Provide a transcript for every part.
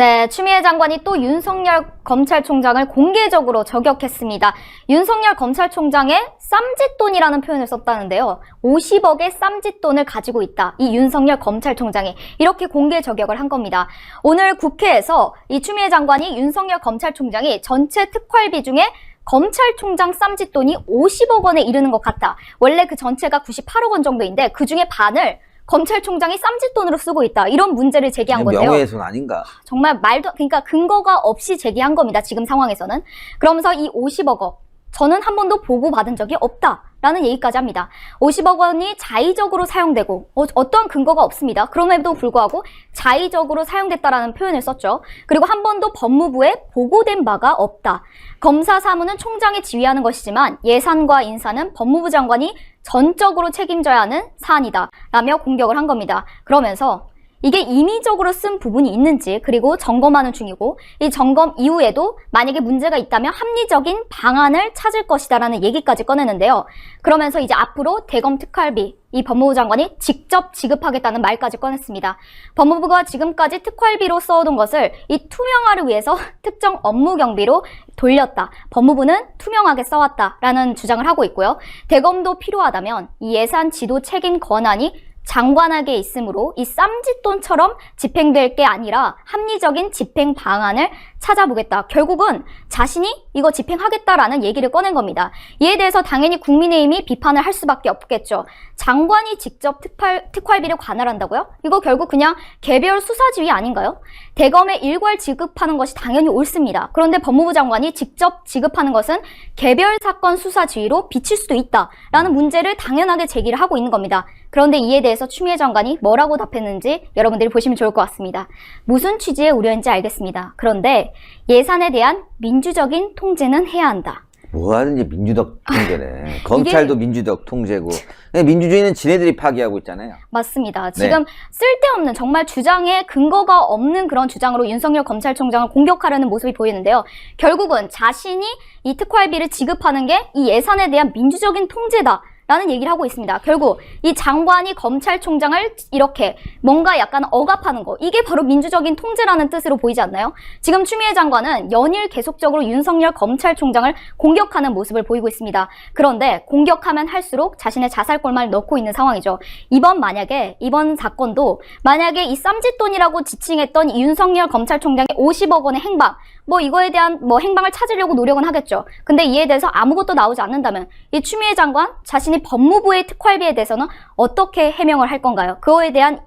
네, 추미애 장관이 또 윤석열 검찰총장을 공개적으로 저격했습니다. 윤석열 검찰총장의 쌈짓돈이라는 표현을 썼다는데요. 50억의 쌈짓돈을 가지고 있다. 이 윤석열 검찰총장이 이렇게 공개 저격을 한 겁니다. 오늘 국회에서 이 추미애 장관이 윤석열 검찰총장이 전체 특활비 중에 검찰총장 쌈짓돈이 50억 원에 이르는 것 같다. 원래 그 전체가 98억 원 정도인데 그 중에 반을 검찰총장이 쌈짓돈으로 쓰고 있다. 이런 문제를 제기한 건데요. 명예훼손 아닌가? 정말 그러니까 근거가 없이 제기한 겁니다. 지금 상황에서는. 그러면서 이 50억 원, 저는 한 번도 보고받은 적이 없다라는 얘기까지 합니다. 50억 원이 자의적으로 사용되고 어떠한 근거가 없습니다. 그럼에도 불구하고 자의적으로 사용됐다라는 표현을 썼죠. 그리고 한 번도 법무부에 보고된 바가 없다. 검사 사무는 총장이 지휘하는 것이지만 예산과 인사는 법무부 장관이 전적으로 책임져야 하는 사안이다 라며 공격을 한 겁니다. 그러면서 이게 임의적으로 쓴 부분이 있는지 그리고 점검하는 중이고 이 점검 이후에도 만약에 문제가 있다면 합리적인 방안을 찾을 것이다라는 얘기까지 꺼내는데요. 그러면서 이제 앞으로 대검 특활비 이 법무부 장관이 직접 지급하겠다는 말까지 꺼냈습니다. 법무부가 지금까지 특활비로 써오던 것을 이 투명화를 위해서 특정 업무 경비로 돌렸다. 법무부는 투명하게 써왔다라는 주장을 하고 있고요. 대검도 필요하다면 이 예산 지도 책임 권한이 장관에게 있으므로 이 쌈짓돈처럼 집행될 게 아니라 합리적인 집행 방안을 찾아보겠다. 결국은 자신이 이거 집행하겠다라는 얘기를 꺼낸 겁니다. 이에 대해서 당연히 국민의힘이 비판을 할 수밖에 없겠죠. 장관이 직접 특활비를 관할한다고요? 이거 결국 그냥 개별 수사지휘 아닌가요? 대검에 일괄 지급하는 것이 당연히 옳습니다. 그런데 법무부 장관이 직접 지급하는 것은 개별 사건 수사지휘로 비칠 수도 있다라는 문제를 당연하게 제기를 하고 있는 겁니다. 그런데 이에 대해서 추미애 장관이 뭐라고 답했는지 여러분들이 보시면 좋을 것 같습니다. 무슨 취지의 우려인지 알겠습니다. 그런데 예산에 대한 민주적인 통제는 해야 한다. 뭐하든지 민주적 통제네. 검찰도 민주적 통제고 민주주의는 지네들이 파기하고 있잖아요. 맞습니다. 지금 쓸데없는 정말 주장에 근거가 없는 그런 주장으로 윤석열 검찰총장을 공격하려는 모습이 보이는데요. 결국은 자신이 이 특활비를 지급하는 게 이 예산에 대한 민주적인 통제다 라는 얘기를 하고 있습니다. 결국 이 장관이 검찰총장을 이렇게 뭔가 약간 억압하는 거, 이게 바로 민주적인 통제라는 뜻으로 보이지 않나요? 지금 추미애 장관은 연일 계속적으로 윤석열 검찰총장을 공격하는 모습을 보이고 있습니다. 그런데 공격하면 할수록 자신의 자살골만을 넣고 있는 상황이죠. 이번 사건도 만약에 이 쌈짓돈이라고 지칭했던 이 윤석열 검찰총장의 50억 원의 행방, 이거에 대한 행방을 찾으려고 노력은 하겠죠. 근데 이에 대해서 아무것도 나오지 않는다면 이 추미애 장관 자신이 법무부의 특활비에 대해서는 어떻게 해명을 할 건가요? 그거에 대한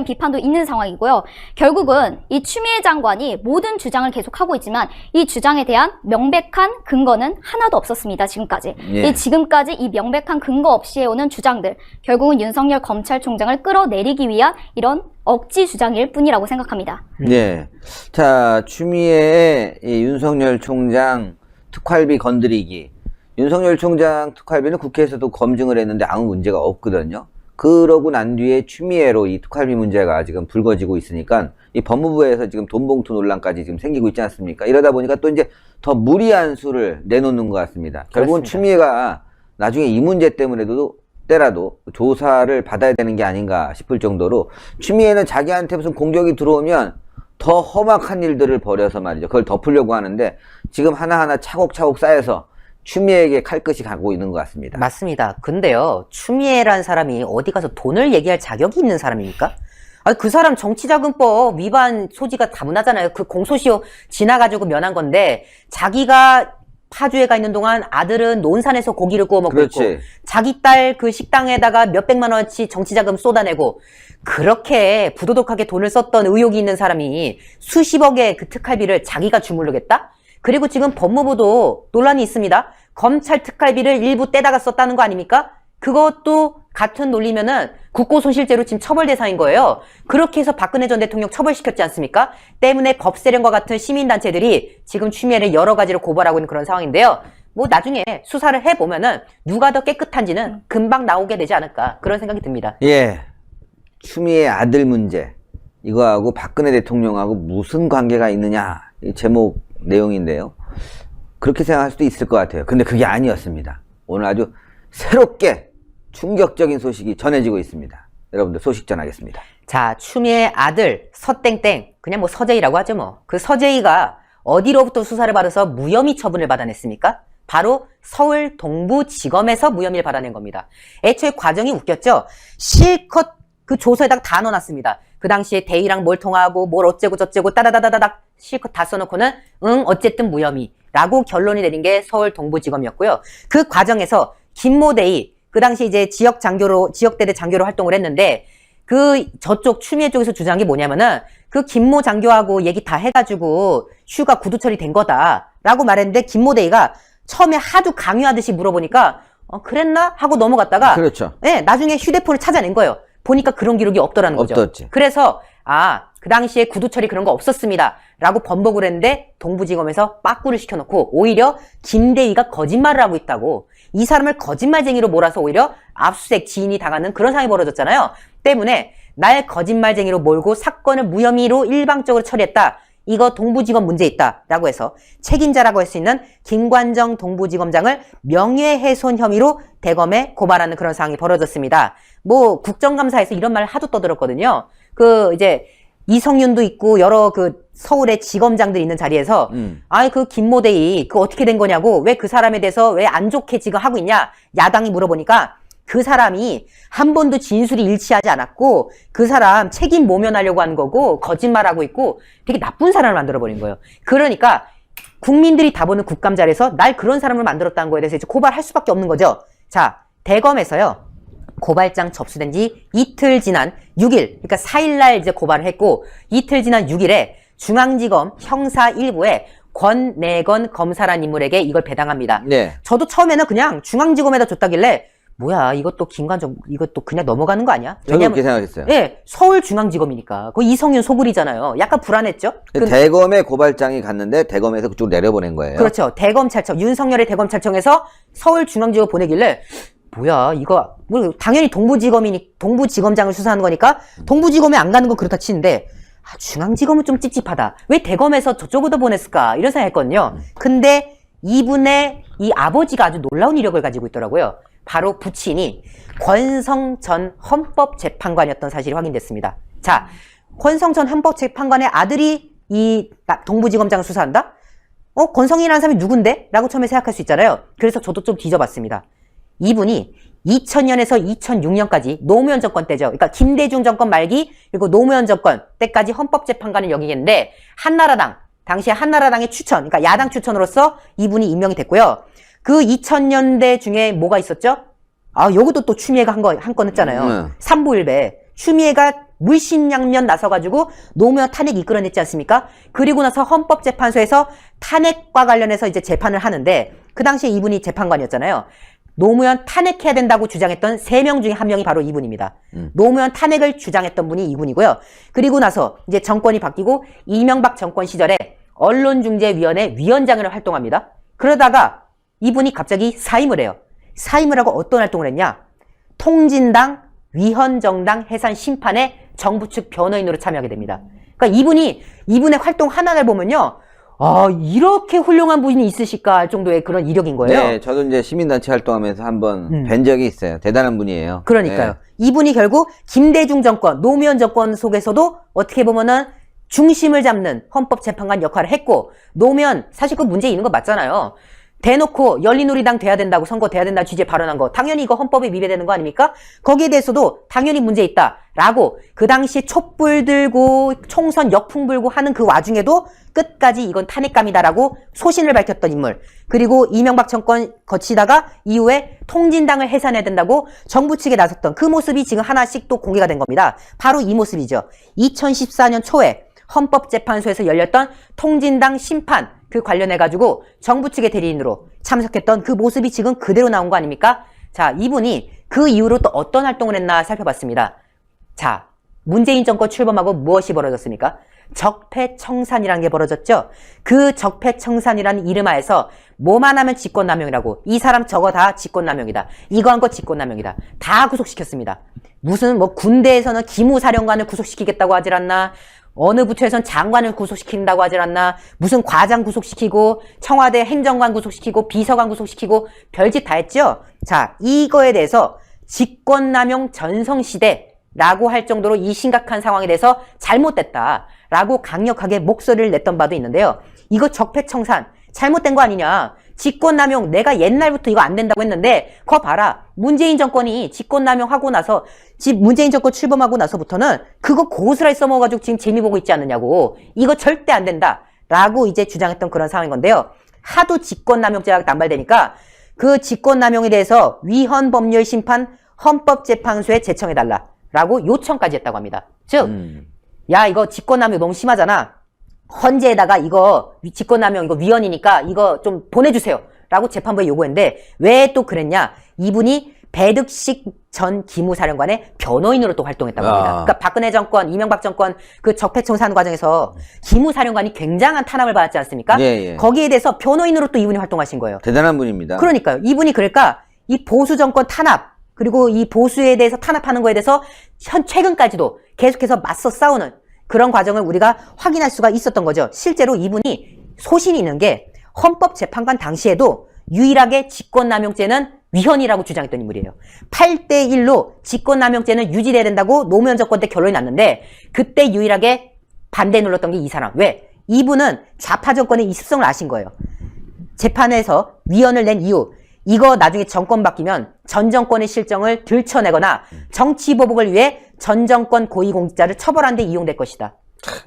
비판도 있는 상황이고요. 결국은 이 추미애 장관이 모든 주장을 계속하고 있지만 이 주장에 대한 명백한 근거는 하나도 없었습니다. 지금까지. 지금까지 이 명백한 근거 없이 해오는 주장들, 결국은 윤석열 검찰총장을 끌어내리기 위한 이런 억지 주장일 뿐이라고 생각합니다. 네. 자, 추미애의 이 윤석열 총장 특활비 건드리기. 윤석열 총장 특활비는 국회에서도 검증을 했는데 아무 문제가 없거든요. 그러고 난 뒤에 추미애로 이 특활비 문제가 지금 불거지고 있으니까 이 법무부에서 지금 돈봉투 논란까지 지금 생기고 있지 않습니까? 이러다 보니까 또 이제 더 무리한 수를 내놓는 것 같습니다. 결국은 추미애가 나중에 이 문제 때라도 조사를 받아야 되는 게 아닌가 싶을 정도로 추미애는 자기한테 무슨 공격이 들어오면 더 험악한 일들을 벌여서 말이죠. 그걸 덮으려고 하는데 지금 하나하나 차곡차곡 쌓여서 추미애에게 칼끝이 가고 있는 것 같습니다. 맞습니다. 근데요, 추미애라는 사람이 어디 가서 돈을 얘기할 자격이 있는 사람입니까? 그 사람 정치자금법 위반 소지가 다문화잖아요. 그 공소시효 지나가지고 면한 건데 자기가 파주에 가 있는 동안 아들은 논산에서 고기를 구워 먹고 있고 자기 딸 그 식당에다가 몇백만 원어치 정치자금 쏟아내고 그렇게 부도덕하게 돈을 썼던 의혹이 있는 사람이 수십억의 그 특활비를 자기가 주물르겠다? 그리고 지금 법무부도 논란이 있습니다. 검찰 특활비를 일부 떼다가 썼다는 거 아닙니까? 그것도 같은 논리면은 국고손실죄로 지금 처벌 대상인 거예요. 그렇게 해서 박근혜 전 대통령 처벌시켰지 않습니까? 때문에 법세련과 같은 시민단체들이 지금 추미애를 여러 가지로 고발하고 있는 그런 상황인데요. 나중에 수사를 해보면은 누가 더 깨끗한지는 금방 나오게 되지 않을까 그런 생각이 듭니다. 예, 추미애 아들 문제 이거하고 박근혜 대통령하고 무슨 관계가 있느냐 이 제목 내용인데요. 그렇게 생각할 수도 있을 것 같아요. 근데 그게 아니었습니다. 오늘 아주 새롭게 충격적인 소식이 전해지고 있습니다. 여러분들 소식 전하겠습니다. 자, 추미애 아들 서땡땡, 그냥 뭐 서재희라고 하죠 뭐. 그 서재희가 어디로부터 수사를 받아서 무혐의 처분을 받아냈습니까? 바로 서울 동부지검에서 무혐의를 받아낸 겁니다. 애초에 과정이 웃겼죠? 실컷 그 조서에다가 다 넣어놨습니다. 그 당시에 대의랑 뭘 통화하고 뭘 어째고 저째고 따다다다다닥 실컷 다 써놓고는 어쨌든 무혐의라고 결론이 내린 게 서울 동부지검이었고요. 그 과정에서 김모 대의, 그 당시 이제 지역대대 장교로 활동을 했는데 그 저쪽 추미애 쪽에서 주장한 게 뭐냐면은 그 김모 장교하고 얘기 다 해가지고 휴가 구두 처리된 거다라고 말했는데 김모 대의가 처음에 하도 강요하듯이 물어보니까 그랬나? 하고 넘어갔다가 그렇죠. 네, 나중에 휴대폰을 찾아낸 거예요. 보니까 그런 기록이 없더라는 거죠. 없었지. 그래서 그 당시에 구두 처리 그런 거 없었습니다. 라고 번복을 했는데 동부지검에서 빠꾸를 시켜놓고 오히려 김대희가 거짓말을 하고 있다고 이 사람을 거짓말쟁이로 몰아서 오히려 압수수색 지인이 당하는 그런 상황이 벌어졌잖아요. 때문에 날 거짓말쟁이로 몰고 사건을 무혐의로 일방적으로 처리했다. 이거 동부지검 문제 있다 라고 해서 책임자라고 할 수 있는 김관정 동부지검장을 명예훼손 혐의로 대검에 고발하는 그런 상황이 벌어졌습니다. 뭐 국정감사에서 이런 말 하도 떠들었거든요. 그 이제 이성윤도 있고 여러 그 서울의 지검장들이 있는 자리에서 그 김모대희 그 어떻게 된 거냐고 왜 그 사람에 대해서 왜 안 좋게 지금 하고 있냐 야당이 물어보니까 그 사람이 한 번도 진술이 일치하지 않았고 그 사람 책임 모면하려고 한 거고 거짓말하고 있고 되게 나쁜 사람을 만들어버린 거예요. 그러니까 국민들이 다 보는 국감자리에서 날 그런 사람을 만들었다는 거에 대해서 이제 고발할 수밖에 없는 거죠. 자, 대검에서요. 고발장 접수된 지 이틀 지난 6일, 그러니까 4일날 이제 고발을 했고 이틀 지난 6일에 중앙지검 형사 1부에 권내건 검사란 인물에게 이걸 배당합니다. 네. 저도 처음에는 그냥 중앙지검에다 줬다길래 뭐야 이것도 김관정 이것도 그냥 넘어가는 거 아니야? 저도 그렇게 생각했어요. 네, 서울중앙지검이니까 그 이성윤 소굴이잖아요. 약간 불안했죠? 대검에 고발장이 갔는데 대검에서 그쪽으로 내려보낸 거예요. 그렇죠. 대검찰청 윤석열의 대검찰청에서 서울중앙지검 보내길래 뭐야 이거 뭐 당연히 동부지검장을 수사하는 거니까 동부지검에 안 가는 건 그렇다 치는데 중앙지검은 좀 찝찝하다. 왜 대검에서 저쪽으로 보냈을까? 이런 생각했거든요. 근데 이분의 이 아버지가 아주 놀라운 이력을 가지고 있더라고요. 바로 부친이 권성 전 헌법재판관이었던 사실이 확인됐습니다. 자, 권성 전 헌법재판관의 아들이 이 동부지검장을 수사한다? 권성이라는 사람이 누군데? 라고 처음에 생각할 수 있잖아요. 그래서 저도 좀 뒤져봤습니다. 이분이 2000년에서 2006년까지 노무현 정권 때죠. 그러니까 김대중 정권 말기 그리고 노무현 정권 때까지 헌법재판관을 역임했는데 한나라당, 당시에 한나라당의 추천, 그러니까 야당 추천으로서 이분이 임명이 됐고요. 그 2000년대 중에 뭐가 있었죠? 요것도 또 추미애가 한 건 했잖아요. 삼부일배. 추미애가 물심양면 나서가지고 노무현 탄핵 이끌어냈지 않습니까? 그리고 나서 헌법재판소에서 탄핵과 관련해서 이제 재판을 하는데 그 당시에 이분이 재판관이었잖아요. 노무현 탄핵해야 된다고 주장했던 3명 중에 1명이 바로 이분입니다. 노무현 탄핵을 주장했던 분이 이분이고요. 그리고 나서 이제 정권이 바뀌고 이명박 정권 시절에 언론중재위원회 위원장으로 활동합니다. 그러다가 이분이 갑자기 사임을 해요. 사임을 하고 어떤 활동을 했냐? 통진당, 위헌정당 해산 심판에 정부 측 변호인으로 참여하게 됩니다. 그러니까 이분의 활동 하나를 보면요. 이렇게 훌륭한 분이 있으실까 할 정도의 그런 이력인 거예요. 네, 저도 이제 시민단체 활동하면서 한번 뵌 적이 있어요. 대단한 분이에요. 그러니까요. 네. 이분이 결국 김대중 정권, 노무현 정권 속에서도 어떻게 보면은 중심을 잡는 헌법재판관 역할을 했고, 노무현, 사실 그 문제 있는 거 맞잖아요. 대놓고 열린우리당 돼야 된다고 선거 돼야 된다는 취지에 발언한 거 당연히 이거 헌법에 위배되는 거 아닙니까? 거기에 대해서도 당연히 문제 있다라고 그 당시 촛불 들고 총선 역풍 불고 하는 그 와중에도 끝까지 이건 탄핵감이다라고 소신을 밝혔던 인물. 그리고 이명박 정권 거치다가 이후에 통진당을 해산해야 된다고 정부 측에 나섰던 그 모습이 지금 하나씩 또 공개가 된 겁니다. 바로 이 모습이죠. 2014년 초에 헌법재판소에서 열렸던 통진당 심판 그 관련해가지고 정부 측의 대리인으로 참석했던 그 모습이 지금 그대로 나온 거 아닙니까? 자, 이분이 그 이후로 또 어떤 활동을 했나 살펴봤습니다. 자, 문재인 정권 출범하고 무엇이 벌어졌습니까? 적폐청산이라는 게 벌어졌죠. 그 적폐청산이라는 이름하에서 뭐만 하면 직권남용이라고 이 사람 저거 다 직권남용이다. 이거 한 거 직권남용이다. 다 구속시켰습니다. 무슨 뭐 군대에서는 기무사령관을 구속시키겠다고 하질 않나 어느 부처에선 장관을 구속시킨다고 하질 않나 무슨 과장 구속시키고 청와대 행정관 구속시키고 비서관 구속시키고 별짓 다 했죠. 자, 이거에 대해서 직권남용 전성시대 라고 할 정도로 이 심각한 상황에 대해서 잘못됐다라고 강력하게 목소리를 냈던 바도 있는데요. 이거 적폐청산 잘못된 거 아니냐. 직권남용 내가 옛날부터 이거 안 된다고 했는데 그거 봐라. 문재인 정권이 직권남용하고 나서 문재인 정권 출범하고 나서부터는 그거 고스란히 써먹어가지고 지금 재미 보고 있지 않느냐고. 이거 절대 안 된다 라고 이제 주장했던 그런 상황인 건데요. 하도 직권남용죄가 남발되니까 그 직권남용에 대해서 위헌법률심판 헌법재판소에 제청해달라 라고 요청까지 했다고 합니다. 즉 야 이거 직권남용 너무 심하잖아. 헌재에다가 이거 직권남용 이거 위헌이니까 이거 좀 보내주세요 라고 재판부에 요구했는데 왜 또 그랬냐. 이분이 배득식 전 기무사령관의 변호인으로 또 활동했다고 합니다. 그러니까 박근혜 정권, 이명박 정권 그 적폐청산 과정에서 기무사령관이 굉장한 탄압을 받았지 않습니까? 예. 거기에 대해서 변호인으로 또 이분이 활동하신 거예요. 대단한 분입니다. 그러니까요. 이분이 그러니까 이 보수 정권 탄압 그리고 이 보수에 대해서 탄압하는 거에 대해서 최근까지도 계속해서 맞서 싸우는 그런 과정을 우리가 확인할 수가 있었던 거죠. 실제로 이분이 소신이 있는 게 헌법재판관 당시에도 유일하게 직권남용죄는 위헌이라고 주장했던 인물이에요. 8대1로 직권남용죄는 유지돼야 된다고 노무현 정권 때 결론이 났는데 그때 유일하게 반대 눌렀던 게 이 사람. 왜? 이분은 좌파 정권의 이 습성을 아신 거예요. 재판에서 위헌을 낸 이유. 이거 나중에 정권 바뀌면 전 정권의 실정을 들춰내거나 정치 보복을 위해 전 정권 고위공직자를 처벌하는 데 이용될 것이다.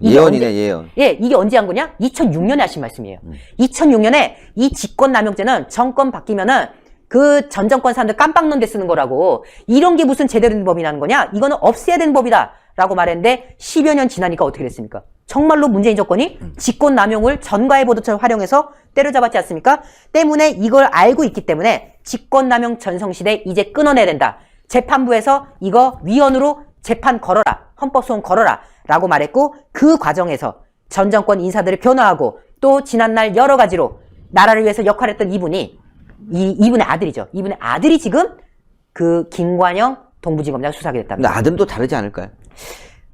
예언이네, 예언. 예, 이게 언제 한 거냐? 2006년에 하신 말씀이에요. 2006년에 이 직권남용죄는 정권 바뀌면은 그 전 정권 사람들 깜빡 논데 쓰는 거라고. 이런 게 무슨 제대로 된 법이라는 거냐? 이거는 없애야 되는 법이다. 라고 말했는데 10여 년 지나니까 어떻게 됐습니까? 정말로 문재인 정권이 직권남용을 전가의 보도처럼 활용해서 때려잡았지 않습니까? 때문에 이걸 알고 있기 때문에 직권남용 전성시대 이제 끊어내야 된다. 재판부에서 이거 위헌으로 재판 걸어라. 헌법소원 걸어라. 라고 말했고 그 과정에서 전 정권 인사들을 변화하고 또 지난날 여러 가지로 나라를 위해서 역할했던 이분이 이분의 아들이죠. 이분의 아들이 지금 그 김관영 동부지검장 수사하게 됐답니다. 근데 아들은 또 다르지 않을까요?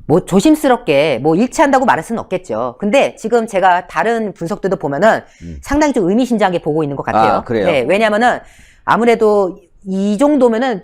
뭐 조심스럽게 뭐 일치한다고 말할 수는 없겠죠. 근데 지금 제가 다른 분석들도 보면은 상당히 좀 의미심장하게 보고 있는 것 같아요. 아, 그래요? 네, 왜냐면은 아무래도 이 정도면은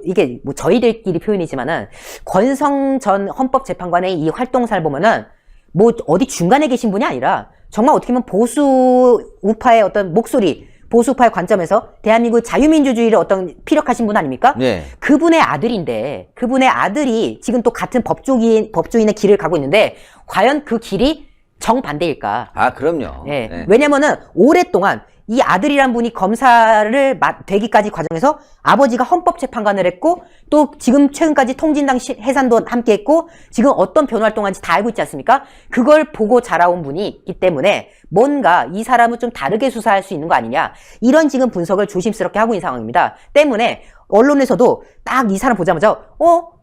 이게 뭐 저희들끼리 표현이지만은 권성 전 헌법재판관의 이 활동사를 보면은 뭐 어디 중간에 계신 분이 아니라 정말 어떻게 보면 보수 우파의 어떤 목소리, 보수 우파의 관점에서 대한민국 자유민주주의를 어떤 피력하신 분 아닙니까? 네. 그분의 아들인데 그분의 아들이 지금 또 같은 법조인의 길을 가고 있는데 과연 그 길이 정반대일까? 아, 그럼요. 예. 네. 왜냐면은 오랫동안 이 아들이란 분이 검사를 되기까지 과정에서 아버지가 헌법재판관을 했고 또 지금 최근까지 통진당 해산도 함께 했고 지금 어떤 변호 활동하는지 다 알고 있지 않습니까? 그걸 보고 자라온 분이 있기 때문에 뭔가 이 사람을 좀 다르게 수사할 수 있는 거 아니냐 이런 지금 분석을 조심스럽게 하고 있는 상황입니다. 때문에 언론에서도 딱 이 사람 보자마자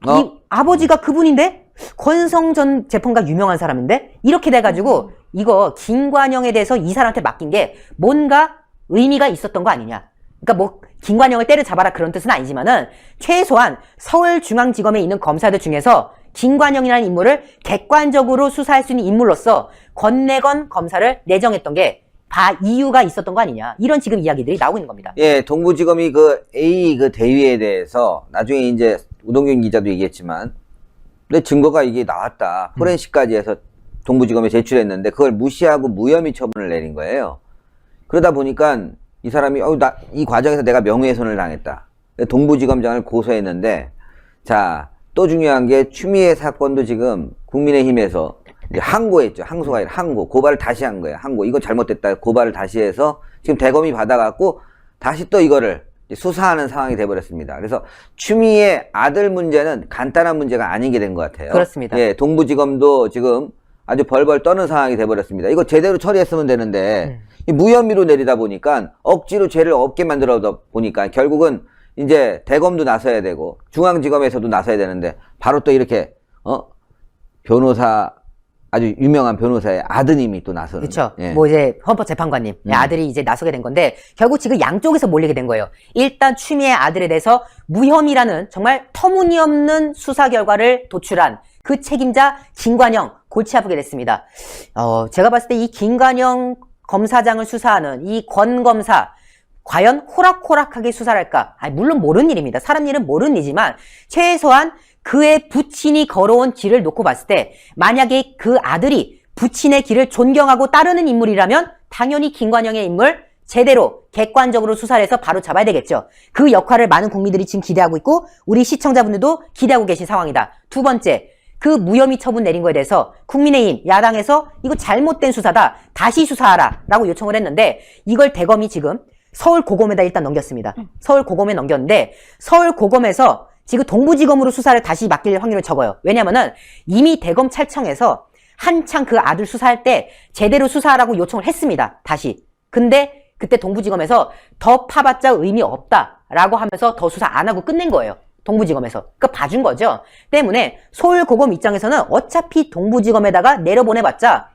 이 아버지가 그분인데? 권성 전 재판관 유명한 사람인데? 이렇게 돼가지고 이거 김관영에 대해서 이 사람한테 맡긴 게 뭔가 의미가 있었던 거 아니냐. 그러니까 뭐 김관영을 때려잡아라 그런 뜻은 아니지만은 최소한 서울중앙지검에 있는 검사들 중에서 김관영이라는 인물을 객관적으로 수사할 수 있는 인물로서 권내건 검사를 내정했던 게 다 이유가 있었던 거 아니냐. 이런 지금 이야기들이 나오고 있는 겁니다. 예, 동부지검이 그 A 그 대위에 대해서 나중에 이제 우동균 기자도 얘기했지만 근데 증거가 이게 나왔다. 포렌식까지 해서 동부지검에 제출했는데 그걸 무시하고 무혐의 처분을 내린 거예요. 그러다 보니까 이 사람이 이 과정에서 내가 명예훼손을 당했다. 동부지검장을 고소했는데 자, 또 중요한 게 추미애 사건도 지금 국민의힘에서 이제 항고했죠. 항소가 아니라 항고. 고발을 다시 한 거예요. 항고. 이거 잘못됐다. 고발을 다시 해서 지금 대검이 받아갖고 다시 또 이거를 수사하는 상황이 돼버렸습니다. 그래서 추미애 아들 문제는 간단한 문제가 아닌 게 된 것 같아요. 그렇습니다. 예, 동부지검도 지금 아주 벌벌 떠는 상황이 돼버렸습니다. 이거 제대로 처리했으면 되는데 이 무혐의로 내리다 보니까 억지로 죄를 없게 만들어 보니까 결국은 이제 대검도 나서야 되고 중앙지검에서도 나서야 되는데 바로 또 이렇게 변호사 아주 유명한 변호사의 아드님이 또 나서는. 그렇죠. 예. 뭐 이제 헌법재판관님 아들이 이제 나서게 된 건데 결국 지금 양쪽에서 몰리게 된 거예요. 일단 추미애 아들에 대해서 무혐의라는 정말 터무니없는 수사 결과를 도출한 그 책임자 김관영 골치 아프게 됐습니다. 제가 봤을 때 이 김관영 검사장을 수사하는 이 권 검사 과연 호락호락하게 수사를 할까? 물론 모르는 일입니다. 사람 일은 모르는 일이지만 최소한 그의 부친이 걸어온 길을 놓고 봤을 때 만약에 그 아들이 부친의 길을 존경하고 따르는 인물이라면 당연히 김관영의 인물 제대로 객관적으로 수사를 해서 바로 잡아야 되겠죠. 그 역할을 많은 국민들이 지금 기대하고 있고 우리 시청자분들도 기대하고 계신 상황이다. 두 번째, 그 무혐의 처분 내린 거에 대해서 국민의힘 야당에서 이거 잘못된 수사다. 다시 수사하라 라고 요청을 했는데 이걸 대검이 지금 서울고검에다 일단 넘겼습니다. 서울고검에 넘겼는데 서울고검에서 지금 동부지검으로 수사를 다시 맡길 확률은 적어요. 왜냐면은 이미 대검찰청에서 한창 그 아들 수사할 때 제대로 수사하라고 요청을 했습니다. 다시. 근데 그때 동부지검에서 더 파봤자 의미 없다라고 하면서 더 수사 안 하고 끝낸 거예요. 동부지검에서. 그러니까 봐준 거죠. 때문에 서울고검 입장에서는 어차피 동부지검에다가 내려보내봤자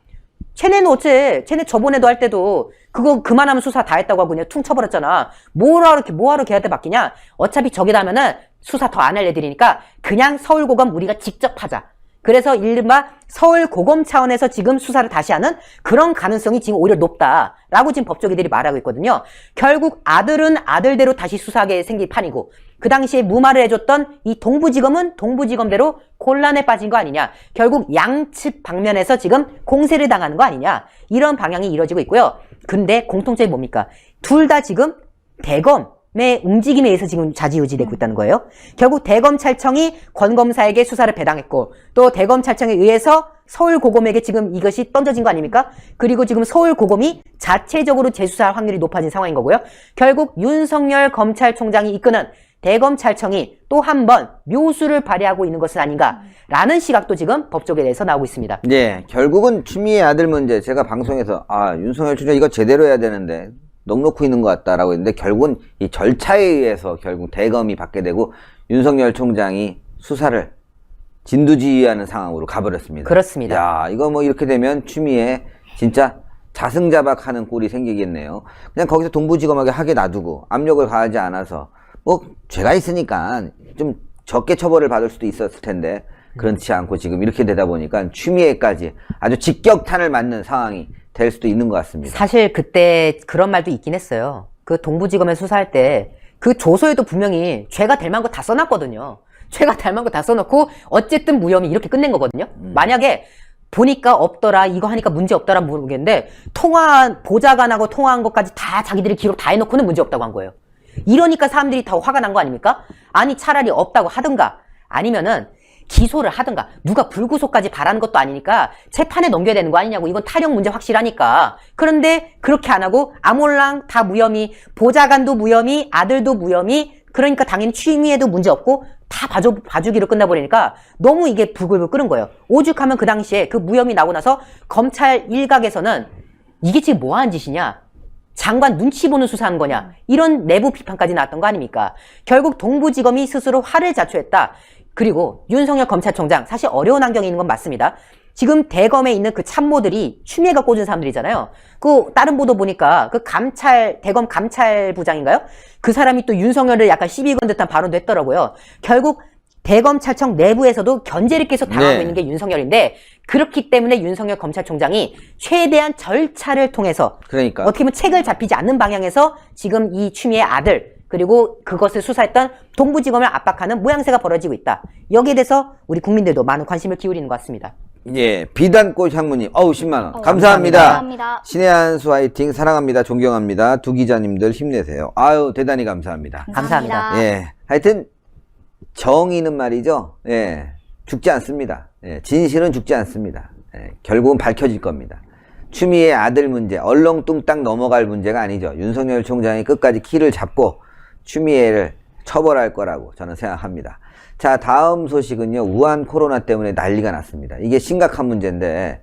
쟤네는 쟤네 저번에도 할 때도 그거 그만하면 수사 다 했다고 하고 그냥 퉁 쳐버렸잖아. 뭐하러 걔한테 맡기냐? 어차피 저기다 하면은 수사 더 안 할 애들이니까 그냥 서울고검 우리가 직접 하자. 그래서 이른바 서울고검 차원에서 지금 수사를 다시 하는 그런 가능성이 지금 오히려 높다라고 지금 법조계들이 말하고 있거든요. 결국 아들은 아들대로 다시 수사하게 생길 판이고 그 당시에 무마를 해줬던 이 동부지검은 동부지검대로 곤란에 빠진 거 아니냐. 결국 양측 방면에서 지금 공세를 당하는 거 아니냐. 이런 방향이 이루어지고 있고요. 근데 공통점이 뭡니까? 둘 다 지금 대검의 움직임에 의해서 지금 좌지우지되고 있다는 거예요. 결국 대검찰청이 권 검사에게 수사를 배당했고 또 대검찰청에 의해서 서울고검에게 지금 이것이 던져진 거 아닙니까? 그리고 지금 서울고검이 자체적으로 재수사할 확률이 높아진 상황인 거고요. 결국 윤석열 검찰총장이 이끄는 대검찰청이 또 한 번 묘수를 발휘하고 있는 것은 아닌가라는 시각도 지금 법조계에 대해서 나오고 있습니다. 네, 결국은 추미애 아들 문제 제가 방송에서 윤석열 총장 이거 제대로 해야 되는데 넉놓고 있는 것 같다라고 했는데 결국은 이 절차에 의해서 결국 대검이 받게 되고 윤석열 총장이 수사를 진두지휘하는 상황으로 가버렸습니다. 그렇습니다. 야, 이거 뭐 이렇게 되면 추미애 진짜 자승자박하는 꼴이 생기겠네요. 그냥 거기서 동부지검하게 하게 놔두고 압력을 가하지 않아서 뭐 죄가 있으니까 좀 적게 처벌을 받을 수도 있었을 텐데 그렇지 않고 지금 이렇게 되다 보니까 추미애까지 아주 직격탄을 맞는 상황이 될 수도 있는 것 같습니다. 사실 그때 그런 말도 있긴 했어요. 그 동부지검에 수사할 때 그 조서에도 분명히 죄가 될 만한 거 다 써놨거든요. 죄가 될 만한 거 다 써놓고 어쨌든 무혐의 이렇게 끝낸 거거든요. 만약에 보니까 없더라 이거 하니까 문제 없더라 모르겠는데 보좌관하고 통화한 것까지 다 자기들이 기록 다 해놓고는 문제 없다고 한 거예요. 이러니까 사람들이 더 화가 난 거 아닙니까? 아니 차라리 없다고 하든가 아니면은 기소를 하든가 누가 불구속까지 바라는 것도 아니니까 재판에 넘겨야 되는 거 아니냐고. 이건 타령 문제 확실하니까. 그런데 그렇게 안 하고 아몰랑 다 무혐의, 보좌관도 무혐의, 아들도 무혐의, 그러니까 당연히 추미애도 문제 없고 다 봐주기로 끝나버리니까 너무 이게 부글부글 끓은 거예요. 오죽하면 그 당시에 그 무혐의 나고 나서 검찰 일각에서는 이게 지금 뭐 하는 짓이냐, 장관 눈치 보는 수사하는 거냐, 이런 내부 비판까지 나왔던 거 아닙니까? 결국 동부지검이 스스로 화를 자초했다. 그리고 윤석열 검찰총장, 사실 어려운 환경에 있는 건 맞습니다. 지금 대검에 있는 그 참모들이 추미애가 꽂은 사람들이잖아요. 그 다른 보도 보니까 그 대검 감찰부장인가요? 그 사람이 또 윤석열을 약간 시비 건 듯한 발언도 했더라고요. 결국 대검찰청 내부에서도 견제를 계속 당하고 있는 게 윤석열인데, 그렇기 때문에 윤석열 검찰총장이 최대한 절차를 통해서 그러니까 어떻게 보면 책을 잡히지 않는 방향에서 지금 이 추미애 아들 그리고 그것을 수사했던 동부지검을 압박하는 모양새가 벌어지고 있다. 여기에 대해서 우리 국민들도 많은 관심을 기울이는 것 같습니다. 예, 비단꽃 향무님, 10만 원. 감사합니다. 감사합니다. 신의 한수 화이팅, 사랑합니다, 존경합니다. 두 기자님들 힘내세요. 아유, 대단히 감사합니다. 감사합니다. 예, 하여튼, 정의는 말이죠. 예, 죽지 않습니다. 예, 진실은 죽지 않습니다. 예, 결국은 밝혀질 겁니다. 추미애 아들 문제, 얼렁뚱땅 넘어갈 문제가 아니죠. 윤석열 총장이 끝까지 키를 잡고 추미애를 처벌할 거라고 저는 생각합니다. 자, 다음 소식은요. 우한 코로나 때문에 난리가 났습니다. 이게 심각한 문제인데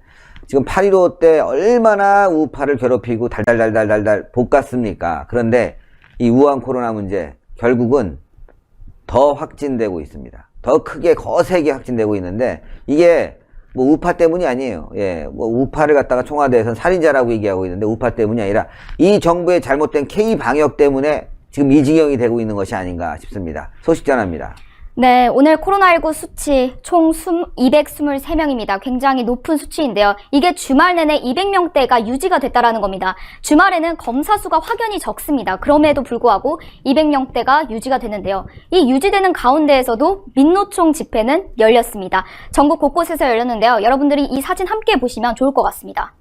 지금 8.15 때 얼마나 우파를 괴롭히고 달달달달달달 볶았습니까? 그런데 이 우한 코로나 문제 결국은 더 확진되고 있습니다. 더 크게 거세게 확진되고 있는데 이게 뭐 우파 때문이 아니에요. 예, 뭐 우파를 갖다가 청와대에서는 살인자라고 얘기하고 있는데 우파 때문이 아니라 이 정부의 잘못된 K 방역 때문에 지금 이 지경이 되고 있는 것이 아닌가 싶습니다. 소식 전합니다. 네, 오늘 코로나19 수치 총 223명입니다. 굉장히 높은 수치인데요. 이게 주말 내내 200명대가 유지가 됐다라는 겁니다. 주말에는 검사 수가 확연히 적습니다. 그럼에도 불구하고 200명대가 유지가 되는데요. 이 유지되는 가운데에서도 민노총 집회는 열렸습니다. 전국 곳곳에서 열렸는데요. 여러분들이 이 사진 함께 보시면 좋을 것 같습니다.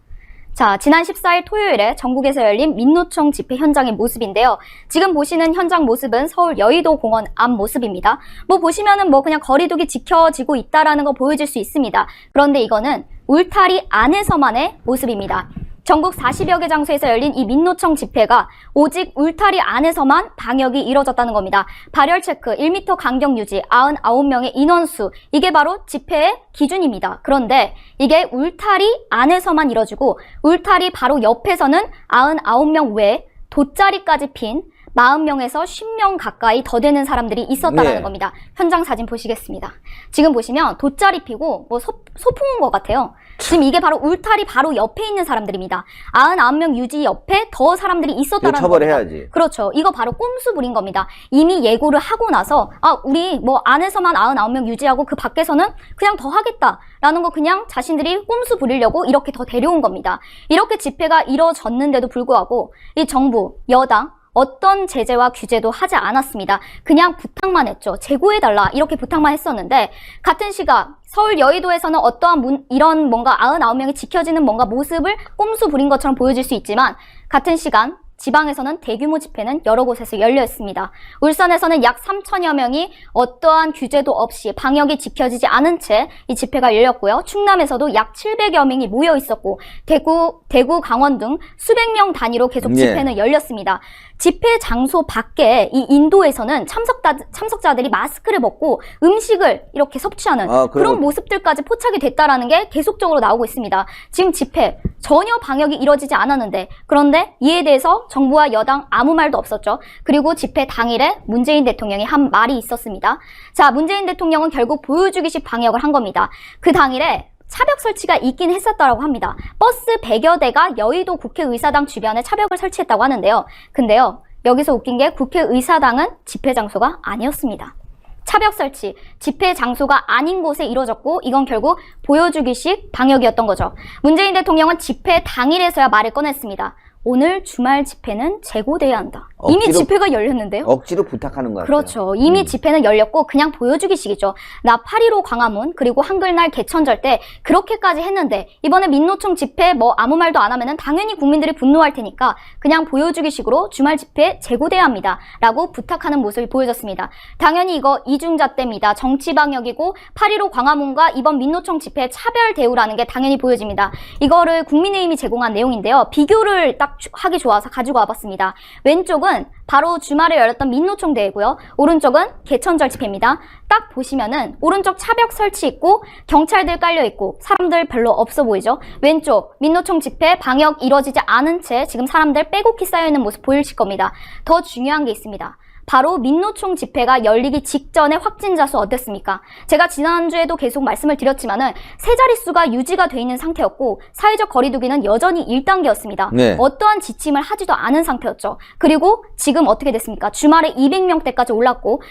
자, 지난 14일 토요일에 전국에서 열린 민노총 집회 현장의 모습인데요. 지금 보시는 현장 모습은 서울 여의도 공원 앞 모습입니다. 보시면은 그냥 거리두기 지켜지고 있다라는 거 보여질 수 있습니다. 그런데 이거는 울타리 안에서만의 모습입니다. 전국 40여 개 장소에서 열린 이 민노총 집회가 오직 울타리 안에서만 방역이 이뤄졌다는 겁니다. 발열 체크, 1m 간격 유지, 99명의 인원수, 이게 바로 집회의 기준입니다. 그런데 이게 울타리 안에서만 이뤄지고 울타리 바로 옆에서는 99명 외에 돗자리까지 핀 40명에서 50명 가까이 더 되는 사람들이 있었다는 네. 겁니다. 현장 사진 보시겠습니다. 지금 보시면 돗자리 피고 소풍 온 것 같아요. 지금 이게 바로 울타리 바로 옆에 있는 사람들입니다. 99명 유지 옆에 더 사람들이 있었다는 겁니다. 처벌해야지. 그렇죠. 이거 바로 꼼수 부린 겁니다. 이미 예고를 하고 나서 우리 안에서만 99명 유지하고 그 밖에서는 그냥 더 하겠다라는 거 그냥 자신들이 꼼수 부리려고 이렇게 더 데려온 겁니다. 이렇게 집회가 이뤄졌는데도 불구하고 이 정부, 여당 어떤 제재와 규제도 하지 않았습니다. 그냥 부탁만 했죠. 재고해달라 이렇게 부탁만 했었는데 같은 시각 서울 여의도에서는 어떠한 이런 뭔가 99명이 지켜지는 뭔가 모습을 꼼수 부린 것처럼 보여질 수 있지만 같은 시간 지방에서는 대규모 집회는 여러 곳에서 열려 있습니다. 울산에서는 약 3천여 명이 어떠한 규제도 없이 방역이 지켜지지 않은 채 이 집회가 열렸고요. 충남에서도 약 700여 명이 모여 있었고 대구, 강원 등 수백 명 단위로 계속 집회는 열렸습니다. 집회 장소 밖에 이 인도에서는 참석자들이 마스크를 벗고 음식을 이렇게 섭취하는 그런 모습들까지 포착이 됐다라는 게 계속적으로 나오고 있습니다. 지금 집회 전혀 방역이 이뤄지지 않았는데 그런데 이에 대해서 정부와 여당 아무 말도 없었죠. 그리고 집회 당일에 문재인 대통령이 한 말이 있었습니다. 자, 문재인 대통령은 결국 보여주기식 방역을 한 겁니다. 그 당일에 차벽 설치가 있긴 했었다고 합니다. 버스 100여 대가 여의도 국회의사당 주변에 차벽을 설치했다고 하는데요. 근데요, 여기서 웃긴 게 국회의사당은 집회 장소가 아니었습니다. 차벽 설치, 집회 장소가 아닌 곳에 이루어졌고 이건 결국 보여주기식 방역이었던 거죠. 문재인 대통령은 집회 당일에서야 말을 꺼냈습니다. 오늘 주말 집회는 재고돼야 한다. 이미 집회가 열렸는데요. 억지로 부탁하는 것 같아요. 그렇죠. 이미 집회는 열렸고 그냥 보여주기식이죠. 나 8.15 광화문 그리고 한글날 개천절 때 그렇게까지 했는데 이번에 민노총 집회 아무 말도 안 하면은 당연히 국민들이 분노할 테니까 그냥 보여주기식으로 주말 집회 재고돼야 합니다. 라고 부탁하는 모습이 보여졌습니다. 당연히 이거 이중잣 대입니다. 정치 방역이고 8.15 광화문과 이번 민노총 집회 차별 대우라는 게 당연히 보여집니다. 이거를 국민의힘이 제공한 내용인데요. 비교를 딱 하기 좋아서 가지고 와봤습니다. 왼쪽은 바로 주말에 열렸던 민노총 대회고요. 오른쪽은 개천절 집회입니다. 딱 보시면은 오른쪽 차벽 설치 있고 경찰들 깔려 있고 사람들 별로 없어 보이죠? 왼쪽 민노총 집회 방역 이뤄지지 않은 채 지금 사람들 빼곡히 쌓여있는 모습 보이실 겁니다. 더 중요한 게 있습니다. 바로 민노총 집회가 열리기 직전에 확진자 수 어땠습니까? 제가 지난주에도 계속 말씀을 드렸지만은 세 자릿수가 유지가 돼 있는 상태였고 사회적 거리두기는 여전히 1단계였습니다. 네. 어떠한 지침을 하지도 않은 상태였죠. 그리고 지금 어떻게 됐습니까? 주말에 200명대까지 올랐고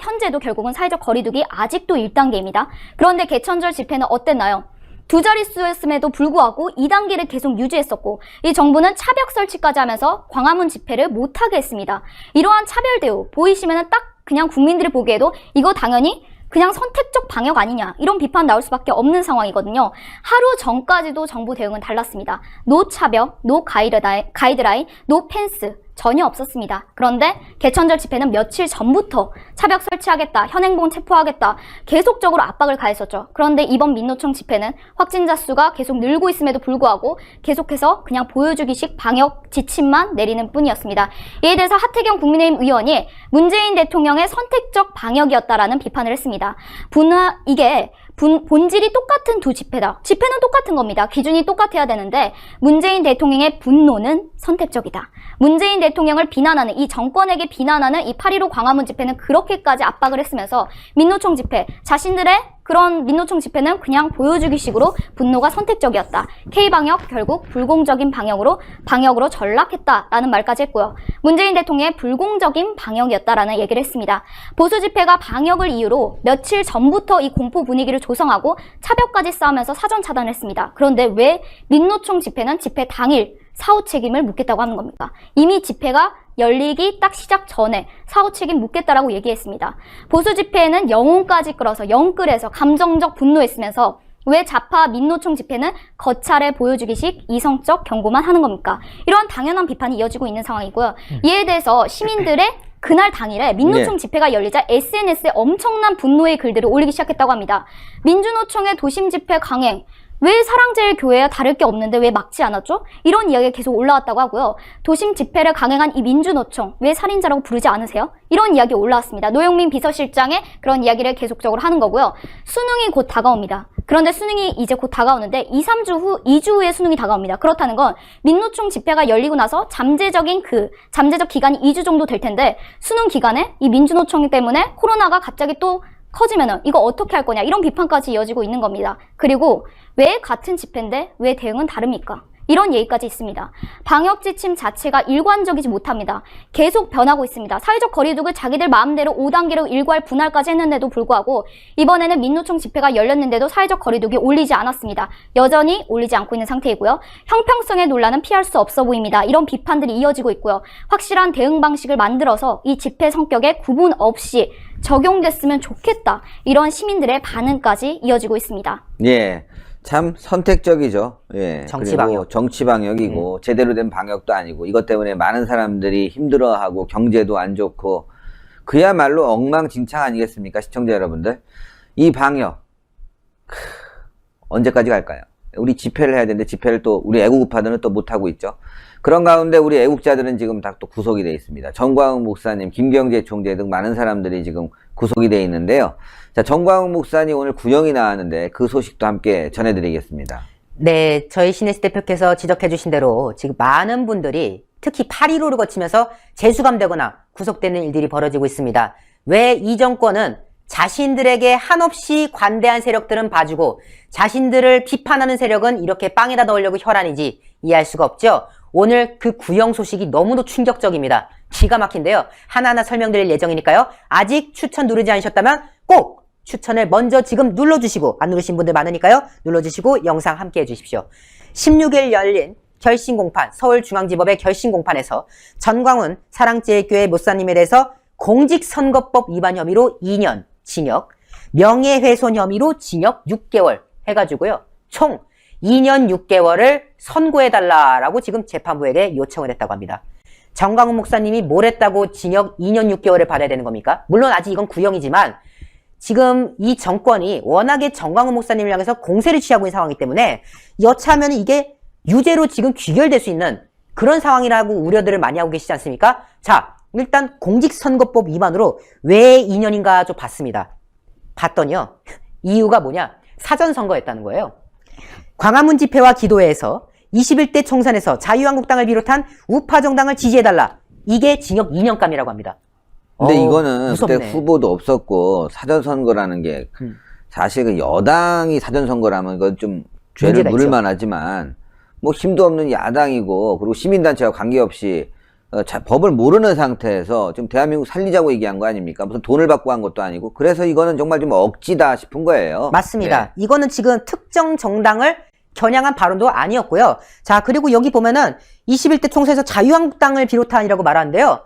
현재도 결국은 사회적 거리두기 아직도 1단계입니다. 그런데 개천절 집회는 어땠나요? 두 자릿수였음에도 불구하고 2단계를 계속 유지했었고 이 정부는 차벽 설치까지 하면서 광화문 집회를 못하게 했습니다. 이러한 차별 대우 보이시면은 딱 그냥 국민들이 보기에도 이거 당연히 그냥 선택적 방역 아니냐 이런 비판 나올 수밖에 없는 상황이거든요. 하루 전까지도 정부 대응은 달랐습니다. 노 차벽, 노 가이드라인, 노 펜스 전혀 없었습니다. 그런데 개천절 집회는 며칠 전부터 차벽 설치하겠다, 현행범 체포하겠다 계속적으로 압박을 가했었죠. 그런데 이번 민노총 집회는 확진자 수가 계속 늘고 있음에도 불구하고 계속해서 그냥 보여주기식 방역 지침만 내리는 뿐이었습니다. 이에 대해서 하태경 국민의힘 의원이 문재인 대통령의 선택적 방역이었다라는 비판을 했습니다. 이게 본질이 똑같은 두 집회다. 집회는 똑같은 겁니다. 기준이 똑같아야 되는데 문재인 대통령의 분노는 선택적이다. 문재인 대통령을 비난하는 이 정권에게 비난하는 이 8.15 광화문 집회는 그렇게까지 압박을 했으면서 민노총 집회 자신들의 그런 민노총 집회는 그냥 보여주기식으로 분노가 선택적이었다. K방역 결국 불공적인 방역으로 전락했다라는 말까지 했고요. 문재인 대통령의 불공적인 방역이었다라는 얘기를 했습니다. 보수 집회가 방역을 이유로 며칠 전부터 이 공포 분위기를 조성하고 차벽까지 쌓으면서 사전 차단을 했습니다. 그런데 왜 민노총 집회는 집회 당일 사후 책임을 묻겠다고 하는 겁니까? 이미 집회가 열리기 딱 시작 전에 사후 책임 묻겠다라고 얘기했습니다. 보수 집회에는 영혼까지 끌어서 영끌에서 감정적 분노했으면서 왜 좌파 민노총 집회는 거차례 보여주기식 이성적 경고만 하는 겁니까? 이러한 당연한 비판이 이어지고 있는 상황이고요. 이에 대해서 시민들의 그날 당일에 민노총 집회가 열리자 SNS에 엄청난 분노의 글들을 올리기 시작했다고 합니다. 민주노총의 도심 집회 강행, 왜 사랑제일교회와 다를 게 없는데 왜 막지 않았죠? 이런 이야기가 계속 올라왔다고 하고요. 도심 집회를 강행한 이 민주노총, 왜 살인자라고 부르지 않으세요? 이런 이야기 올라왔습니다. 노영민 비서실장의 그런 이야기를 계속적으로 하는 거고요. 수능이 곧 다가옵니다. 그런데 수능이 이제 곧 다가오는데 2주 후에 수능이 다가옵니다. 그렇다는 건 민노총 집회가 열리고 나서 잠재적 기간이 2주 정도 될 텐데 수능 기간에 이 민주노총 때문에 코로나가 갑자기 또 커지면은 이거 어떻게 할 거냐 이런 비판까지 이어지고 있는 겁니다. 그리고 왜 같은 집회인데 왜 대응은 다릅니까? 이런 얘기까지 있습니다. 방역 지침 자체가 일관적이지 못합니다. 계속 변하고 있습니다. 사회적 거리두기를 자기들 마음대로 5단계로 일괄 분할까지 했는데도 불구하고 이번에는 민노총 집회가 열렸는데도 사회적 거리두기 올리지 않았습니다. 여전히 올리지 않고 있는 상태이고요. 형평성의 논란은 피할 수 없어 보입니다. 이런 비판들이 이어지고 있고요. 확실한 대응 방식을 만들어서 이 집회 성격에 구분 없이 적용됐으면 좋겠다. 이런 시민들의 반응까지 이어지고 있습니다. 예. 참 선택적이죠. 예. 정치 그리고 방역. 정치 방역이고 제대로 된 방역도 아니고 이것 때문에 많은 사람들이 힘들어하고 경제도 안 좋고 그야말로 엉망진창 아니겠습니까? 시청자 여러분들. 이 방역 언제까지 갈까요? 우리 집회를 해야 되는데 집회를 또 우리 애국우파들은 또 못하고 있죠. 그런 가운데 우리 애국자들은 지금 다 또 구속이 돼 있습니다. 정광훈 목사님, 김경재 총재 등 많은 사람들이 지금 구속이 돼 있는데요. 자, 정광훈 목사님 오늘 구형이 나왔는데 그 소식도 함께 전해드리겠습니다. 네, 저희 신혜스 대표께서 지적해주신 대로 지금 많은 분들이 특히 8.15를 거치면서 재수감되거나 구속되는 일들이 벌어지고 있습니다. 왜 이 정권은 자신들에게 한없이 관대한 세력들은 봐주고 자신들을 비판하는 세력은 이렇게 빵에다 넣으려고 혈안이지 이해할 수가 없죠. 오늘 그 구형 소식이 너무도 충격적입니다. 기가 막힌데요. 하나하나 설명드릴 예정이니까요. 아직 추천 누르지 않으셨다면 꼭 추천을 먼저 지금 눌러주시고 안 누르신 분들 많으니까요. 눌러주시고 영상 함께 해주십시오. 16일 열린 결신공판, 서울중앙지법의 결신공판에서 전광훈 사랑제일교회 목사님에 대해서 공직선거법 위반 혐의로 2년 징역, 명예훼손 혐의로 징역 6개월 해가지고요. 총 2년 6개월을 선고해달라라고 지금 재판부에게 요청을 했다고 합니다. 정광훈 목사님이 뭘 했다고 징역 2년 6개월을 받아야 되는 겁니까? 물론 아직 이건 구형이지만 지금 이 정권이 워낙에 정광훈 목사님을 향해서 공세를 취하고 있는 상황이기 때문에 여차하면 이게 유죄로 지금 귀결될 수 있는 그런 상황이라고 우려들을 많이 하고 계시지 않습니까? 자, 일단 공직선거법 위반으로 왜 2년인가 좀 봤습니다. 봤더니요. 이유가 뭐냐? 사전선거였다는 거예요. 광화문 집회와 기도회에서 21대 총선에서 자유한국당을 비롯한 우파 정당을 지지해달라. 이게 징역 2년감이라고 합니다. 근데 이거는 무섭네. 그때 후보도 없었고 사전선거라는 게 사실 그 여당이 사전선거라면 이건 좀 죄를 문제가 물을 있죠. 만하지만 뭐 힘도 없는 야당이고 그리고 시민단체와 관계없이 법을 모르는 상태에서 좀 대한민국 살리자고 얘기한 거 아닙니까? 무슨 돈을 받고 한 것도 아니고 그래서 이거는 정말 좀 억지다 싶은 거예요. 맞습니다. 네. 이거는 지금 특정 정당을 겨냥한 발언도 아니었고요. 자, 그리고 여기 보면은 21대 총선에서 자유한국당을 비롯한이라고 말하는데요.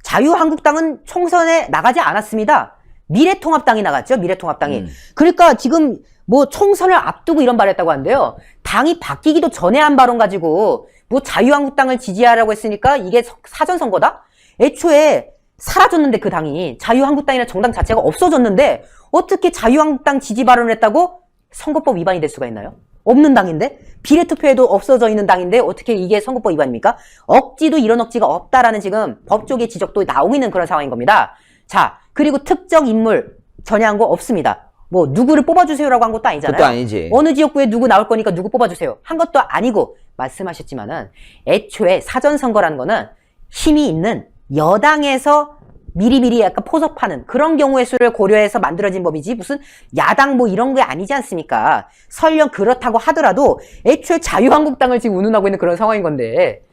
자유한국당은 총선에 나가지 않았습니다. 미래통합당이 나갔죠. 미래통합당이. 그러니까 지금 뭐 총선을 앞두고 이런 발을 했다고 하는데요. 당이 바뀌기도 전에 한 발언 가지고 뭐 자유한국당을 지지하라고 했으니까 이게 사전선거다? 애초에 사라졌는데 그 당이 자유한국당이라는 정당 자체가 없어졌는데 어떻게 자유한국당 지지 발언을 했다고 선거법 위반이 될 수가 있나요? 없는 당인데? 비례투표에도 없어져 있는 당인데 어떻게 이게 선거법 위반입니까? 억지도 이런 억지가 없다라는 지금 법조계 지적도 나오고 있는 그런 상황인 겁니다. 자, 그리고 특정 인물 전향한 거 없습니다. 뭐 누구를 뽑아주세요라고 한 것도 아니잖아요. 그것도 아니지. 어느 지역구에 누구 나올 거니까 누구 뽑아주세요. 한 것도 아니고 말씀하셨지만은 애초에 사전선거라는 거는 힘이 있는 여당에서 미리미리 약간 포섭하는 그런 경우의 수를 고려해서 만들어진 법이지 무슨 야당 뭐 이런 게 아니지 않습니까? 설령 그렇다고 하더라도 애초에 자유한국당을 지금 운운하고 있는 그런 상황인 건데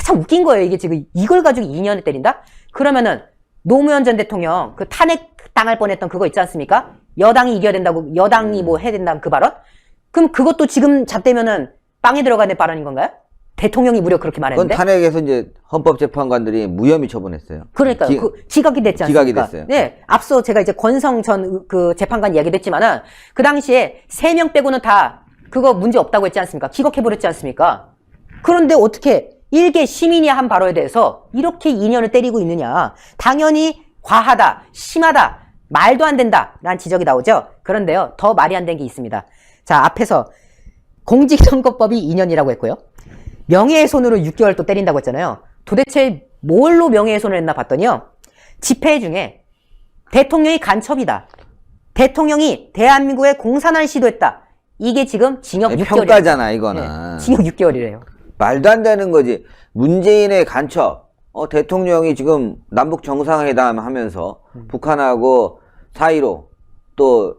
참 웃긴 거예요. 이게 지금 이걸 가지고 2년을 때린다? 그러면은 노무현 전 대통령 그 탄핵 당할 뻔했던 그거 있지 않습니까? 여당이 이겨야 된다고 여당이 뭐 해야 된다는 그 발언? 그럼 그것도 지금 잣대면은 빵에 들어가는 발언인 건가요? 대통령이 무려 그렇게 그건 말했는데? 탄핵에서 이제 헌법재판관들이 무혐의 처분했어요. 그러니까요. 기각이 됐지 않습니까? 기각이 됐어요. 네. 앞서 제가 이제 권성 전 그 재판관 이야기도 했지만은 그 당시에 3명 빼고는 다 그거 문제 없다고 했지 않습니까? 기각해버렸지 않습니까? 그런데 어떻게 일개 시민이 한 발언에 대해서 이렇게 2년을 때리고 있느냐. 당연히 과하다, 심하다, 말도 안 된다 라는 지적이 나오죠. 그런데요. 더 말이 안 된 게 있습니다. 자, 앞에서 공직선거법이 2년이라고 했고요. 명예훼손으로 6개월 또 때린다고 했잖아요. 도대체 뭘로 명예훼손을 했나 봤더니요. 집회 중에 대통령이 간첩이다. 대통령이 대한민국에 공산화를 시도했다. 이게 지금 징역 6개월이에요. 평가잖아, 이거는. 네, 징역 6개월이래요. 말도 안 되는 거지. 문재인의 간첩. 대통령이 지금 남북 정상회담 하면서 북한하고 4.15 또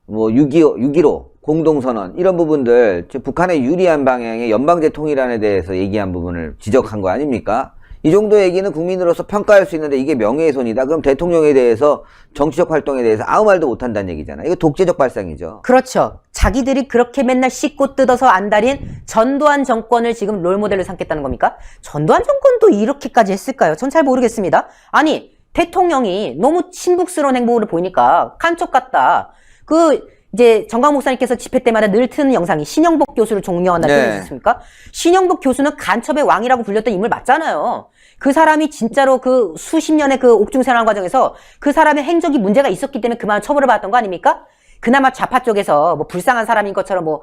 뭐 6.15 공동선언 이런 부분들 북한에 유리한 방향의 연방제 통일안에 대해서 얘기한 부분을 지적한 거 아닙니까? 이 정도 얘기는 국민으로서 평가할 수 있는데 이게 명예훼손이다. 그럼 대통령에 대해서 정치적 활동에 대해서 아무 말도 못한다는 얘기잖아. 이거 독재적 발상이죠. 그렇죠. 자기들이 그렇게 맨날 씻고 뜯어서 안달인 전두환 정권을 지금 롤모델로 삼겠다는 겁니까? 전두환 정권도 이렇게까지 했을까요? 전 잘 모르겠습니다. 아니 대통령이 너무 친북스러운 행보를 보이니까 간첩 같다. 이제 정강 목사님께서 집회 때마다 늘 트는 영상이 신영복 교수를 존경한다는 뜻이 있습니까? 신영복 교수는 간첩의 왕이라고 불렸던 인물 맞잖아요. 그 사람이 진짜로 그 수십 년의 그 옥중생활 과정에서 그 사람의 행적이 문제가 있었기 때문에 그만 처벌을 받았던 거 아닙니까? 그나마 좌파 쪽에서 뭐 불쌍한 사람인 것처럼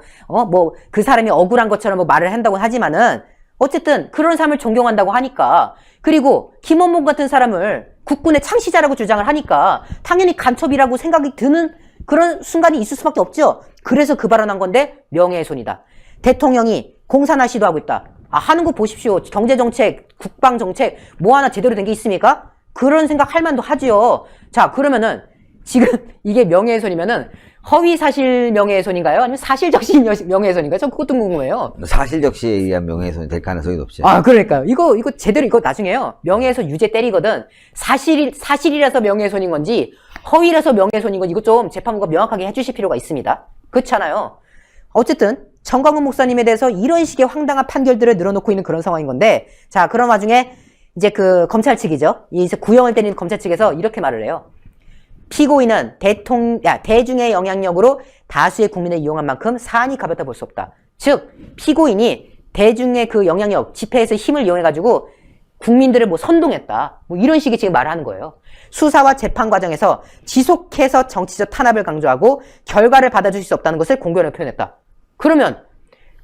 그 사람이 억울한 것처럼 뭐 말을 한다고 하지만은 어쨌든 그런 사람을 존경한다고 하니까 그리고 김원봉 같은 사람을 국군의 창시자라고 주장을 하니까 당연히 간첩이라고 생각이 드는 그런 순간이 있을 수밖에 없죠. 그래서 그 발언한 건데 명예훼손이다. 대통령이 공산화 시도하고 있다. 하는 거 보십시오. 경제정책, 국방정책 뭐 하나 제대로 된 게 있습니까? 그런 생각 할 만도 하지요. 자 그러면은 지금 이게 명예훼손이면은 허위사실 명예훼손인가요? 아니면 사실적시 명예훼손인가요? 전 그것도 궁금해요. 사실적시에 의한 명예훼손이 될 가능성이 높지. 그러니까요. 이거 제대로 이거 나중에요. 명예훼손 유죄 때리거든. 사실이라서 명예훼손인 건지 허위라서 명예훼손인 건지 이거 좀 재판부가 명확하게 해주실 필요가 있습니다. 그렇잖아요. 어쨌든 정광훈 목사님에 대해서 이런 식의 황당한 판결들을 늘어놓고 있는 그런 상황인 건데 자 그런 와중에 이제 그 검찰 측이죠. 이제 구형을 때리는 검찰 측에서 이렇게 말을 해요. 피고인은 대중의 영향력으로 다수의 국민을 이용한 만큼 사안이 가볍다 볼 수 없다. 즉 피고인이 대중의 그 영향력, 집회에서 힘을 이용해가지고 국민들을 뭐 선동했다. 뭐 이런 식의 지금 말을 하는 거예요. 수사와 재판 과정에서 지속해서 정치적 탄압을 강조하고 결과를 받아줄 수 없다는 것을 공개로 표현했다. 그러면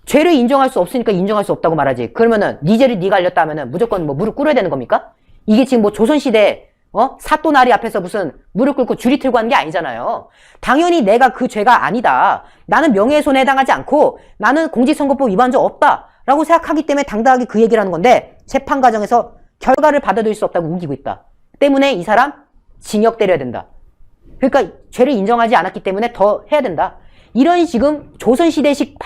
죄를 인정할 수 없으니까 인정할 수 없다고 말하지. 그러면은 네 죄를 네가 알렸다 하면은 무조건 뭐 무릎 꿇어야 되는 겁니까? 이게 지금 뭐 조선시대 사또나리 앞에서 무슨 무릎 꿇고 줄이 틀고 하는 게 아니잖아요. 당연히 내가 그 죄가 아니다. 나는 명예훼손에 해당하지 않고 나는 공직선거법 위반한 적 없다. 라고 생각하기 때문에 당당하게 그 얘기를 하는 건데 재판 과정에서 결과를 받아들일 수 없다고 우기고 있다. 때문에 이 사람 징역 때려야 된다. 그러니까 죄를 인정하지 않았기 때문에 더 해야 된다. 이런 지금 조선시대식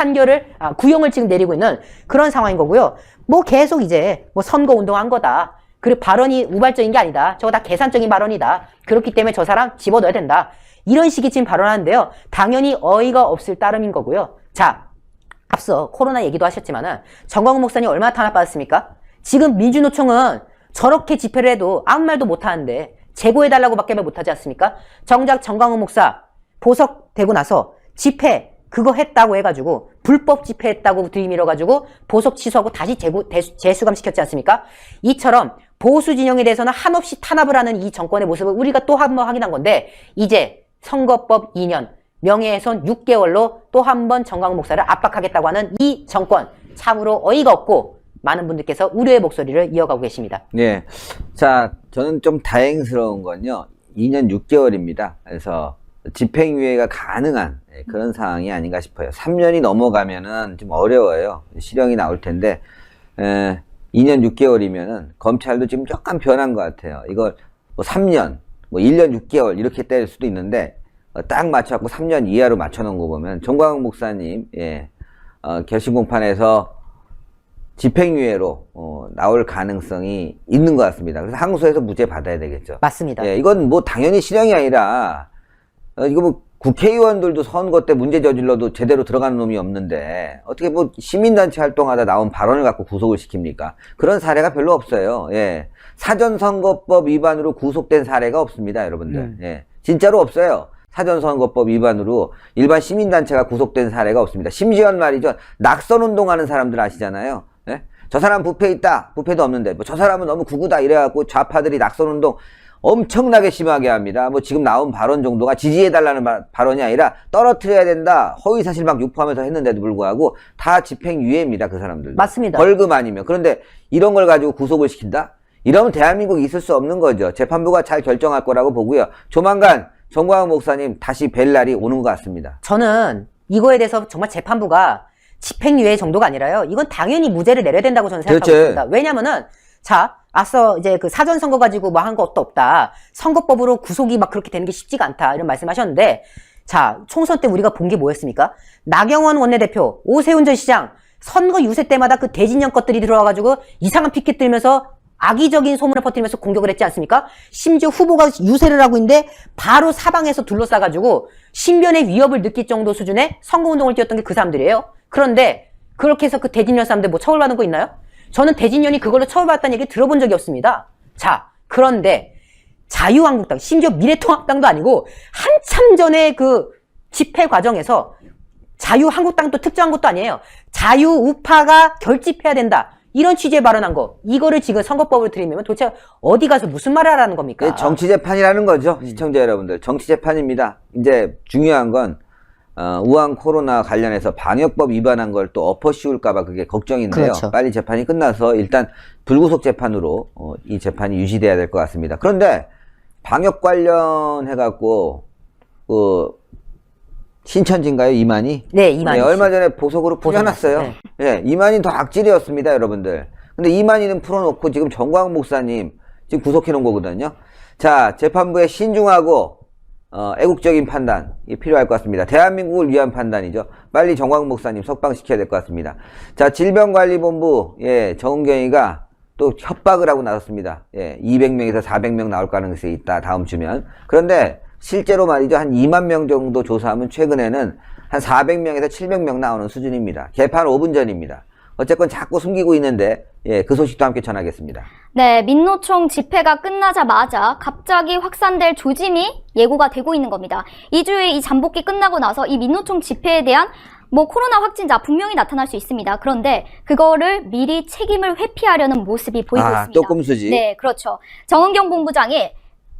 구형을 지금 내리고 있는 그런 상황인 거고요. 뭐 계속 이제 뭐 선거운동한 거다. 그리고 발언이 우발적인 게 아니다. 저거 다 계산적인 발언이다. 그렇기 때문에 저 사람 집어넣어야 된다. 이런 식의 지금 발언하는데요. 당연히 어이가 없을 따름인 거고요. 자, 앞서 코로나 얘기도 하셨지만은 정광훈 목사님 얼마나 탄압받았습니까? 지금 민주노총은 저렇게 집회를 해도 아무 말도 못하는데 제보해달라고 밖에 못하지 않습니까? 정작 정광훈 목사 보석되고 나서 집회 그거 했다고 해가지고 불법 집회했다고 들이밀어가지고 보석 취소하고 다시 재수감시켰지 않습니까? 이처럼 보수 진영에 대해서는 한없이 탄압을 하는 이 정권의 모습을 우리가 또 한 번 확인한 건데 이제 선거법 2년 명예훼손 6개월로 또 한 번 정광훈 목사를 압박하겠다고 하는 이 정권 참으로 어이가 없고 많은 분들께서 우려의 목소리를 이어가고 계십니다. 네. 자, 저는 좀 다행스러운 건요. 2년 6개월입니다. 그래서 집행유예가 가능한 그런 상황이 아닌가 싶어요. 3년이 넘어가면은 좀 어려워요. 실형이 나올 텐데 2년 6개월이면은 검찰도 지금 약간 변한 것 같아요. 이걸 뭐 3년, 뭐 1년 6개월 이렇게 때릴 수도 있는데 딱 맞춰갖고 3년 이하로 맞춰놓은 거 보면 정광훈 목사님 결심 공판에서 집행유예로 나올 가능성이 있는 것 같습니다. 그래서 항소해서 무죄 받아야 되겠죠. 맞습니다. 예, 이건 뭐 당연히 실형이 아니라 이거 뭐 국회의원들도 선거 때 문제 저질러도 제대로 들어가는 놈이 없는데 어떻게 뭐 시민단체 활동하다 나온 발언을 갖고 구속을 시킵니까? 그런 사례가 별로 없어요. 예. 사전선거법 위반으로 구속된 사례가 없습니다, 여러분들. 예. 진짜로 없어요. 사전선거법 위반으로 일반 시민단체가 구속된 사례가 없습니다. 심지어는 말이죠, 낙선운동하는 사람들 아시잖아요. 예? 저 사람 부패 있다, 부패도 없는데 뭐 저 사람은 너무 극우다 이래갖고 좌파들이 낙선운동 엄청나게 심하게 합니다. 뭐 지금 나온 발언 정도가 지지해달라는 발언이 아니라 떨어뜨려야 된다, 허위사실 막 유포하면서 했는데도 불구하고 다 집행유예입니다, 그 사람들. 맞습니다. 벌금 아니면. 그런데 이런 걸 가지고 구속을 시킨다? 이러면 대한민국이 있을 수 없는 거죠. 재판부가 잘 결정할 거라고 보고요. 조만간 정광훈 목사님 다시 뵐 날이 오는 것 같습니다. 저는 이거에 대해서 정말 재판부가 집행유예 정도가 아니라요. 이건 당연히 무죄를 내려야 된다고 저는 생각하고 그렇지. 있습니다. 왜냐면은, 자, 앞서 이제 그 사전선거 가지고 뭐 한 것도 없다. 선거법으로 구속이 막 그렇게 되는 게 쉽지가 않다. 이런 말씀 하셨는데, 자, 총선 때 우리가 본 게 뭐였습니까? 나경원 원내대표, 오세훈 전 시장, 선거 유세 때마다 그 대진영 것들이 들어와가지고 이상한 피켓 들면서 악의적인 소문을 퍼뜨리면서 공격을 했지 않습니까? 심지어 후보가 유세를 하고 있는데 바로 사방에서 둘러싸가지고 신변의 위협을 느낄 정도 수준의 선거운동을 뛰었던 게 그 사람들이에요. 그런데 그렇게 해서 그 대진년 사람들 뭐 처벌받은 거 있나요? 저는 대진년이 그걸로 처벌받았다는 얘기 들어본 적이 없습니다. 자, 그런데 자유한국당, 심지어 미래통합당도 아니고 한참 전에 그 집회 과정에서 자유한국당도 특정한 것도 아니에요. 자유우파가 결집해야 된다. 이런 취지에 발언한 거, 이거를 지금 선거법으로 들이면 도대체 어디 가서 무슨 말을 하라는 겁니까? 정치재판이라는 거죠. 시청자 여러분들. 정치재판입니다. 이제 중요한 건 우한 코로나 관련해서 방역법 위반한 걸 또 엎어씌울까봐 그게 걱정인데요. 그렇죠. 빨리 재판이 끝나서 일단 불구속 재판으로 이 재판이 유지돼야 될 것 같습니다. 그런데 방역 관련해갖고 신천지인가요? 이만희? 네, 이만희 씨. 얼마 전에 보석으로 풀려났어요. 네. 예, 이만희는 더 악질이었습니다, 여러분들. 근데 이만희는 풀어놓고 지금 정광훈 목사님 지금 구속해놓은 거거든요. 자, 재판부의 신중하고 애국적인 판단이 필요할 것 같습니다. 대한민국을 위한 판단이죠. 빨리 정광훈 목사님 석방시켜야 될 것 같습니다. 자, 질병관리본부 정은경이가 또 협박을 하고 나섰습니다. 200명에서 400명 나올 가능성이 있다, 다음 주면. 그런데 실제로 말이죠, 한 2만 명 정도 조사하면 최근에는 한 400명에서 700명 나오는 수준입니다. 개판 5분 전입니다. 어쨌건 자꾸 숨기고 있는데 그 소식도 함께 전하겠습니다. 네, 민노총 집회가 끝나자마자 갑자기 확산될 조짐이 예고가 되고 있는 겁니다. 2주의 이 잠복기 끝나고 나서 이 민노총 집회에 대한 코로나 확진자 분명히 나타날 수 있습니다. 그런데 그거를 미리 책임을 회피하려는 모습이 보이고 있습니다. 또 꼼수지. 네, 그렇죠. 정은경 본부장이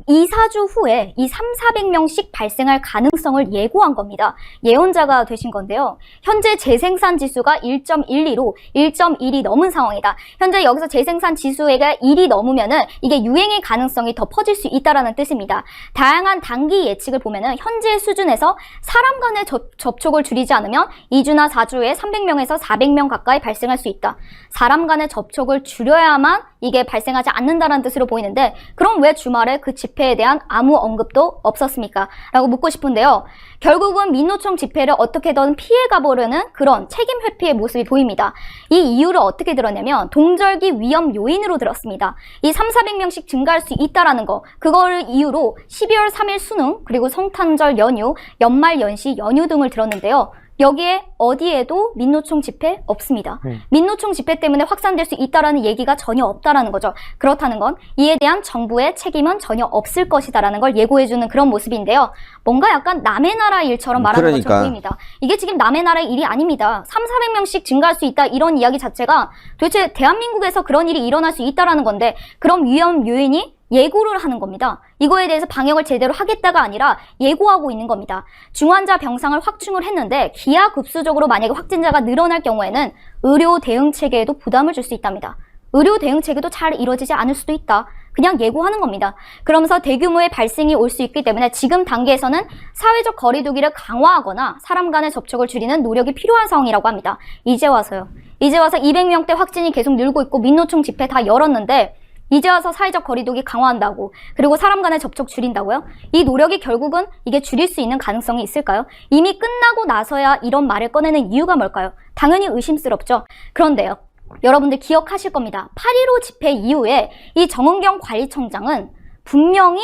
2, 4주 후에 이 300~400명씩 발생할 가능성을 예고한 겁니다. 예언자가 되신 건데요. 현재 재생산 지수가 1.12로 1.1이 넘은 상황이다. 현재 여기서 재생산 지수가 1이 넘으면은 이게 유행의 가능성이 더 퍼질 수 있다라는 뜻입니다. 다양한 단기 예측을 보면은 현재 수준에서 사람 간의 접촉을 줄이지 않으면 2주나 4주에 300명에서 400명 가까이 발생할 수 있다. 사람 간의 접촉을 줄여야만 이게 발생하지 않는다는 뜻으로 보이는데, 그럼 왜 주말에 그 집회에 대한 아무 언급도 없었습니까? 라고 묻고 싶은데요. 결국은 민노총 집회를 어떻게든 피해가보려는 그런 책임 회피의 모습이 보입니다. 이 이유를 어떻게 들었냐면 동절기 위험 요인으로 들었습니다. 이 300~400명씩 증가할 수 있다라는 거, 그거를 이유로 12월 3일 수능, 그리고 성탄절 연휴, 연말 연시 연휴 등을 들었는데요. 여기에 어디에도 민노총 집회 없습니다. 민노총 집회 때문에 확산될 수 있다라는 얘기가 전혀 없다라는 거죠. 그렇다는 건 이에 대한 정부의 책임은 전혀 없을 것이다라는 걸 예고해주는 그런 모습인데요. 뭔가 약간 남의 나라 일처럼 말하는 것처럼 보입니다. 이게 지금 남의 나라의 일이 아닙니다. 300~400명씩 증가할 수 있다, 이런 이야기 자체가 도대체 대한민국에서 그런 일이 일어날 수 있다라는 건데, 그럼 위험 요인이 예고를 하는 겁니다. 이거에 대해서 방역을 제대로 하겠다가 아니라 예고하고 있는 겁니다. 중환자 병상을 확충을 했는데 기하급수적으로 만약에 확진자가 늘어날 경우에는 의료 대응 체계에도 부담을 줄 수 있답니다. 의료 대응 체계도 잘 이루어지지 않을 수도 있다. 그냥 예고하는 겁니다. 그러면서 대규모의 발생이 올 수 있기 때문에 지금 단계에서는 사회적 거리두기를 강화하거나 사람 간의 접촉을 줄이는 노력이 필요한 상황이라고 합니다. 이제 와서 200명대 확진이 계속 늘고 있고 민노총 집회 다 열었는데 이제 와서 사회적 거리두기 강화한다고, 그리고 사람 간의 접촉 줄인다고요? 이 노력이 결국은 이게 줄일 수 있는 가능성이 있을까요? 이미 끝나고 나서야 이런 말을 꺼내는 이유가 뭘까요? 당연히 의심스럽죠. 그런데요, 여러분들 기억하실 겁니다. 8.15 집회 이후에 이 정은경 관리청장은 분명히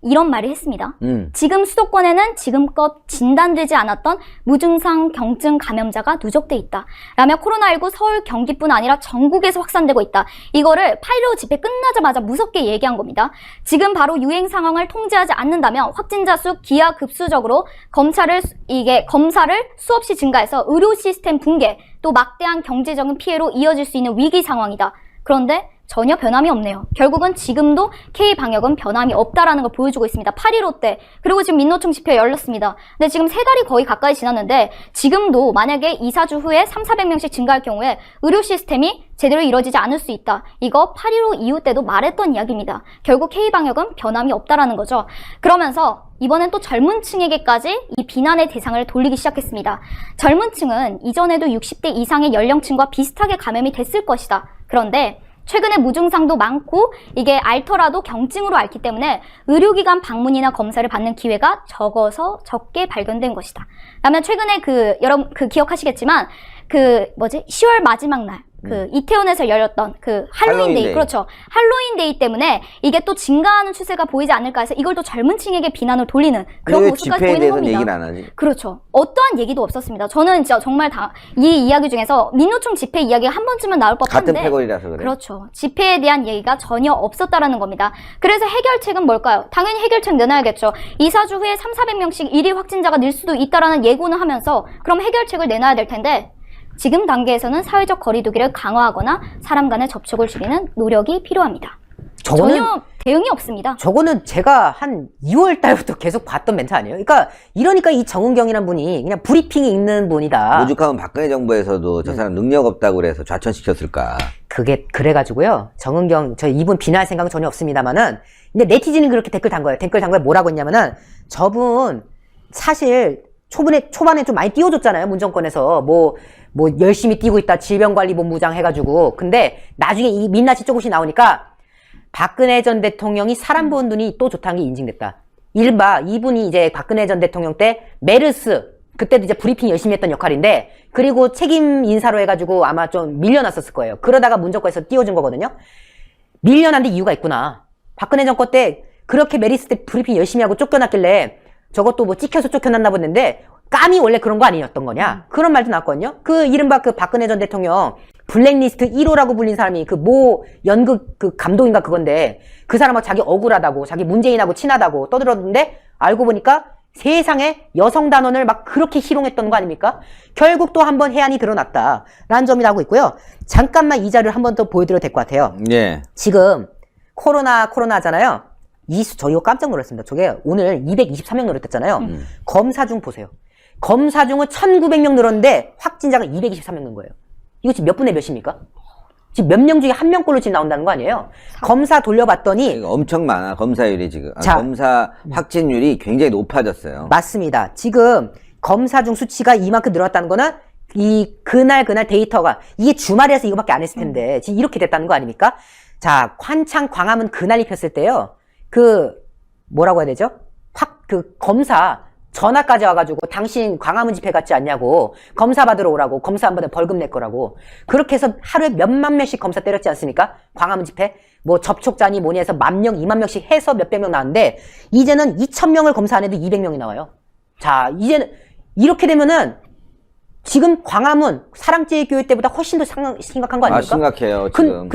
이런 말을 했습니다. 지금 수도권에는 지금껏 진단되지 않았던 무증상 경증 감염자가 누적돼 있다. 라며 코로나19 서울 경기뿐 아니라 전국에서 확산되고 있다. 이거를 8.15 집회 끝나자마자 무섭게 얘기한 겁니다. 지금 바로 유행 상황을 통제하지 않는다면 확진자 수 기하급수적으로 검사를 수없이 증가해서 의료 시스템 붕괴, 또 막대한 경제적인 피해로 이어질 수 있는 위기 상황이다. 그런데 전혀 변함이 없네요. 결국은 지금도 K방역은 변함이 없다라는 걸 보여주고 있습니다. 8.15 때, 그리고 지금 민노총 집회 열렸습니다. 근데 지금 3달이 거의 가까이 지났는데 지금도 만약에 2, 4주 후에 300~400명씩 증가할 경우에 의료 시스템이 제대로 이루어지지 않을 수 있다. 이거 8.15 이후 때도 말했던 이야기입니다. 결국 K방역은 변함이 없다라는 거죠. 그러면서 이번엔 또 젊은 층에게까지 이 비난의 대상을 돌리기 시작했습니다. 젊은 층은 이전에도 60대 이상의 연령층과 비슷하게 감염이 됐을 것이다. 그런데 최근에 무증상도 많고 이게 앓더라도 경증으로 앓기 때문에 의료기관 방문이나 검사를 받는 기회가 적어서 적게 발견된 것이다. 라면 최근에 여러분 기억하시겠지만 10월 마지막 날 이태원에서 열렸던 할로윈데이, 그렇죠. 할로윈데이 때문에 이게 또 증가하는 추세가 보이지 않을까 해서 이걸 또 젊은 층에게 비난을 돌리는 그런 모습까지 보이는 겁니다. 얘기를 안 하지? 그렇죠. 어떠한 얘기도 없었습니다. 저는 진짜 정말 이 이야기 중에서 민노총 집회 이야기가 한 번쯤은 나올 법한데 같은 패거리라서 그래. 그렇죠. 집회에 대한 얘기가 전혀 없었다라는 겁니다. 그래서 해결책은 뭘까요? 당연히 해결책 내놔야겠죠. 2, 4주 후에 300~400명씩 일일 확진자가 늘 수도 있다라는 예고는 하면서 그럼 해결책을 내놔야 될 텐데 지금 단계에서는 사회적 거리두기를 강화하거나 사람 간의 접촉을 줄이는 노력이 필요합니다. 전혀 대응이 없습니다. 저거는 제가 한 2월 달부터 계속 봤던 멘트 아니에요? 이러니까 이 정은경이란 분이 그냥 브리핑이 있는 분이다. 오죽하면 박근혜 정부에서도 저 사람 능력 없다고 그래서 좌천시켰을까. 그래가지고요. 정은경, 이분 비난할 생각은 전혀 없습니다만은, 근데 네티즌이 그렇게 댓글 단 거예요. 댓글 단 거에 뭐라고 했냐면은, 저분 사실 초반에 좀 많이 띄워줬잖아요. 문정권에서. 열심히 뛰고 있다. 질병관리본부장 해가지고. 근데 나중에 이 민낯이 조금씩 나오니까 박근혜 전 대통령이 사람 본 눈이 또 좋다는 게 인증됐다. 이른바 이분이 이제 박근혜 전 대통령 때 메르스, 그때도 이제 브리핑 열심히 했던 역할인데, 그리고 책임 인사로 해가지고 아마 좀 밀려났었을 거예요. 그러다가 문정권에서 띄워준 거거든요. 밀려난 데 이유가 있구나. 박근혜 정권 때 그렇게 메르스 때 브리핑 열심히 하고 쫓겨났길래 저것도 찍혀서 쫓겨났나 보는데 감이 원래 그런 거 아니었던 거냐? 그런 말도 나왔거든요. 이른바 박근혜 전 대통령 블랙리스트 1호라고 불린 사람이 연극 감독인가 그건데, 그 사람하고 자기 억울하다고, 자기 문재인하고 친하다고 떠들었는데, 알고 보니까 세상에 여성 단원을 막 그렇게 희롱했던 거 아닙니까? 결국 또 한 번 해안이 드러났다. 라는 점이 나오고 있고요. 잠깐만 이 자료를 한 번 더 보여드려도 될 것 같아요. 예. 지금 코로나 하잖아요. 저 이거 깜짝 놀랐습니다. 저게 오늘 223명 늘었댔잖아요. 검사 중 보세요. 검사 중은 1900명 늘었는데 확진자가 223명 는 거예요. 이거 지금 몇 분의 몇입니까? 지금 몇 명 중에 한 명꼴로 지금 나온다는 거 아니에요? 검사 돌려봤더니 엄청 많아. 검사율이 지금. 자, 검사 확진율이 굉장히 높아졌어요. 맞습니다. 지금 검사 중 수치가 이만큼 늘었다는 거는 그날 데이터가 이게 주말이라서 이거밖에 안 했을 텐데 지금 이렇게 됐다는 거 아닙니까? 자, 한창 광화문 그날 입혔을 때요. 뭐라고 해야 되죠? 검사 전화까지 와가지고 당신 광화문 집회 갔지 않냐고, 검사 받으러 오라고, 검사 안 받으면 벌금 낼 거라고. 그렇게 해서 하루에 몇만 명씩 검사 때렸지 않습니까? 광화문 집회 접촉자니 뭐니 해서 10,000명, 20,000명씩 해서 몇백 명 나왔는데, 이제는 2,000명을 검사 안 해도 200명이 나와요. 자, 이제는 이렇게 되면은 지금 광화문 사랑제일교회 때보다 훨씬 더 심각한 거 아닙니까? 심각해요, 지금.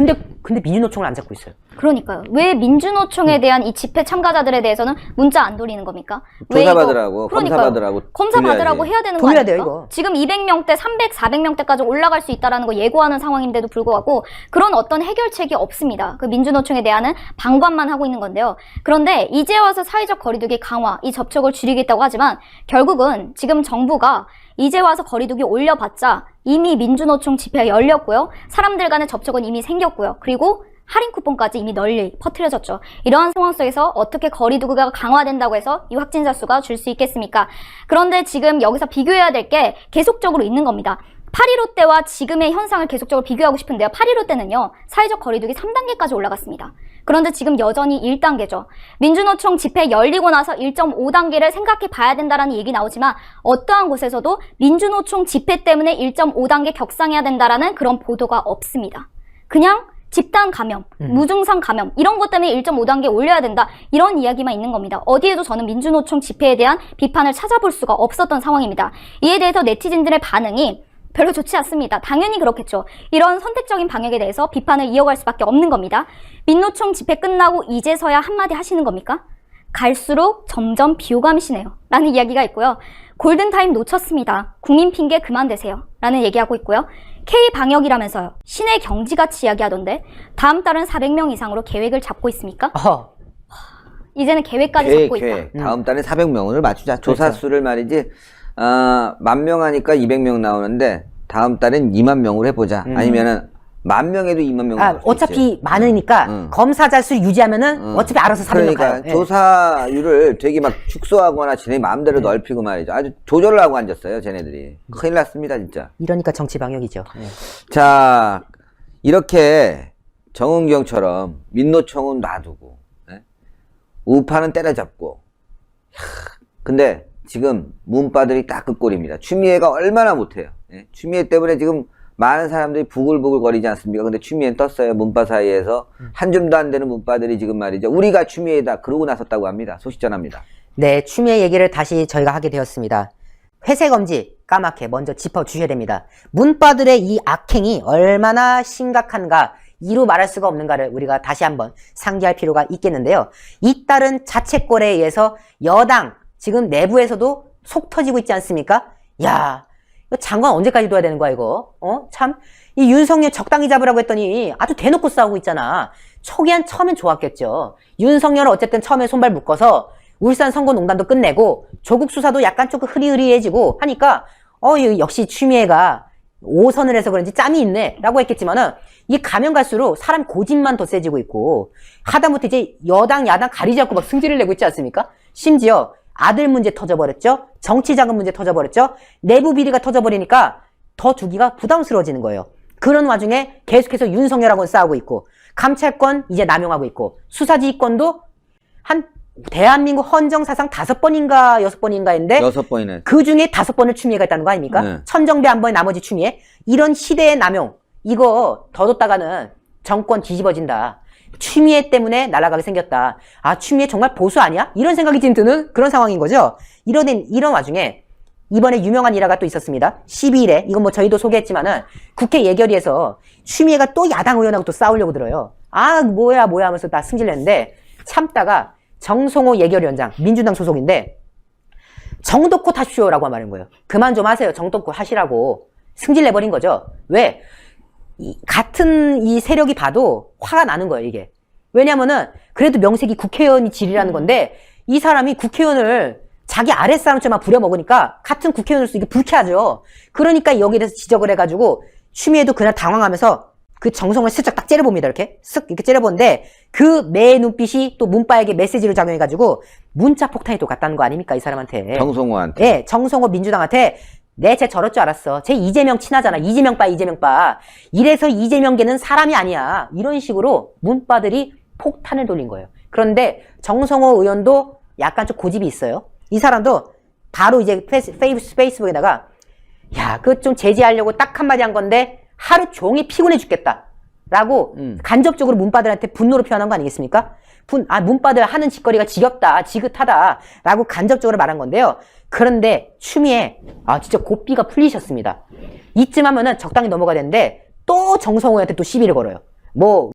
근데 민주노총을 안 잡고 있어요. 그러니까요. 왜 민주노총에 대한 이 집회 참가자들에 대해서는 문자 안 돌리는 겁니까? 조사받으라고, 검사받으라고. 검사 받으라고 해야 되는 거 돌려야 아닙니까? 돼요, 이거. 지금 200명대, 300~400명대까지 올라갈 수 있다는 거 예고하는 상황인데도 불구하고 그런 어떤 해결책이 없습니다. 민주노총에 대한 방관만 하고 있는 건데요. 그런데 이제 와서 사회적 거리두기 강화, 이 접촉을 줄이겠다고 하지만 결국은 지금 정부가 이제 와서 거리두기 올려봤자 이미 민주노총 집회가 열렸고요. 사람들 간의 접촉은 이미 생겼고요. 그리고 할인 쿠폰까지 이미 널리 퍼뜨려졌죠. 이러한 상황 속에서 어떻게 거리두기가 강화된다고 해서 이 확진자 수가 줄 수 있겠습니까? 그런데 지금 여기서 비교해야 될 게 계속적으로 있는 겁니다. 8.15 때와 지금의 현상을 계속적으로 비교하고 싶은데요. 8.15 때는요, 사회적 거리두기 3단계까지 올라갔습니다. 그런데 지금 여전히 1단계죠. 민주노총 집회 열리고 나서 1.5단계를 생각해 봐야 된다라는 얘기 나오지만 어떠한 곳에서도 민주노총 집회 때문에 1.5단계 격상해야 된다라는 그런 보도가 없습니다. 그냥 집단 감염, 무증상 감염 이런 것 때문에 1.5단계 올려야 된다 이런 이야기만 있는 겁니다. 어디에도 저는 민주노총 집회에 대한 비판을 찾아볼 수가 없었던 상황입니다. 이에 대해서 네티즌들의 반응이 별로 좋지 않습니다. 당연히 그렇겠죠. 이런 선택적인 방역에 대해서 비판을 이어갈 수밖에 없는 겁니다. 민노총 집회 끝나고 이제서야 한마디 하시는 겁니까? 갈수록 점점 비호감이시네요. 라는 이야기가 있고요. 골든타임 놓쳤습니다. 국민 핑계 그만 대세요. 라는 얘기하고 있고요. K방역이라면서요. 신의 경지같이 이야기하던데 다음 달은 400명 이상으로 계획을 잡고 있습니까? 이제는 계획까지 잡고 있다. 다음 달에 400명을 맞추자. 조사 수를 말이지. 10,000명 하니까 200명 나오는데 다음 달엔 2만 명으로 해보자. 아니면은 10,000명에도 2만 명. 어차피 많으니까 검사자 수 유지하면은 어차피 알아서 400명 가요. 그러니까 조사율을 되게 막 축소하거나 지네 마음대로 넓히고 말이죠. 아주 조절을 하고 앉았어요, 쟤네들이. 큰일 났습니다, 진짜. 이러니까 정치 방역이죠. 자, 이렇게 정은경처럼 민노총은 놔두고, 우파는 때려잡고. 근데 지금 문바들이 딱 그 꼴입니다. 추미애가 얼마나 못해요. 추미애 때문에 지금 많은 사람들이 부글부글 거리지 않습니까? 근데 추미애는 떴어요. 문바 사이에서. 한 줌도 안 되는 문바들이 지금 말이죠. 우리가 추미애다. 그러고 나섰다고 합니다. 소식 전합니다. 네, 추미애 얘기를 다시 저희가 하게 되었습니다. 회색엄지 까맣게 먼저 짚어주셔야 됩니다. 문바들의 이 악행이 얼마나 심각한가, 이루 말할 수가 없는가를 우리가 다시 한번 상기할 필요가 있겠는데요. 잇따른 자책골에 의해서 여당, 지금 내부에서도 속 터지고 있지 않습니까? 야, 이거 장관 언제까지 둬야 되는 거야, 이거? 참. 이 윤석열 적당히 잡으라고 했더니 아주 대놓고 싸우고 있잖아. 처음엔 좋았겠죠. 윤석열은 어쨌든 처음에 손발 묶어서 울산 선거농단도 끝내고 조국 수사도 약간 조금 흐리흐리해지고 하니까 역시 추미애가 5선을 해서 그런지 짬이 있네 라고 했겠지만은 이 가면 갈수록 사람 고집만 더 세지고 있고 하다못해 이제 여당 야당 가리지 않고 막 승질을 내고 있지 않습니까? 심지어 아들 문제 터져버렸죠. 정치자금 문제 터져버렸죠. 내부 비리가 터져버리니까 더 두기가 부담스러워지는 거예요. 그런 와중에 계속해서 윤석열하고는 싸우고 있고 감찰권 이제 남용하고 있고 수사지휘권도 한 대한민국 헌정사상 5번인가 6번인가인데 6번이네. 그 중에 5번을 추미애가 했다는 거 아닙니까? 네. 천정배 한 번에 나머지 추미애. 이런 시대의 남용, 이거 더 뒀다가는 정권 뒤집어진다. 추미애 때문에 날아가게 생겼다. 아, 추미애 정말 보수 아니야? 이런 생각이 지금 드는 그런 상황인 거죠. 이런 와중에 이번에 유명한 일화가 또 있었습니다. 12일에 이건 뭐 저희도 소개했지만은 국회 예결위에서 추미애가 또 야당 의원하고 또 싸우려고 들어요. 아, 뭐야 하면서 다 승질냈는데 참다가 정성호 예결위원장, 민주당 소속인데 정도껏 하십시오라고 말한 거예요. 그만 좀 하세요. 정도껏 하시라고 승질 내버린 거죠. 왜? 같은 이 세력이 봐도 화가 나는 거예요, 이게. 왜냐면은 그래도 명색이 국회의원이 질이라는 건데 이 사람이 국회의원을 자기 아랫사람처럼 부려먹으니까 같은 국회의원으로서 이게 불쾌하죠. 그러니까 여기에 대해서 지적을 해가지고 추미애도 그날 당황하면서 그 정성을 슬쩍 딱 째려봅니다. 이렇게 쓱 이렇게 째려보는데 그 매 눈빛이 또 문바에게 메시지로 작용해가지고 문자 폭탄이 또 갔다는 거 아닙니까, 이 사람한테. 정성호한테. 네, 정성호 민주당한테 쟤 저럴 줄 알았어. 쟤 이재명 친하잖아. 이재명 빠. 이래서 이재명계는 사람이 아니야. 이런 식으로 문바들이 폭탄을 돌린 거예요. 그런데 정성호 의원도 약간 좀 고집이 있어요. 이 사람도 바로 이제 페이스북에다가 야, 그거 좀 제지하려고 딱 한마디 한 건데 하루 종일 피곤해 죽겠다. 라고 간접적으로 문바들한테 분노를 표현한 거 아니겠습니까? 문바들 하는 짓거리가 지겹다, 지긋하다 라고 간접적으로 말한 건데요. 그런데 추미애 진짜 고삐가 풀리셨습니다. 이쯤 하면은 적당히 넘어가야 되는데 또 정성호한테 또 시비를 걸어요. 뭐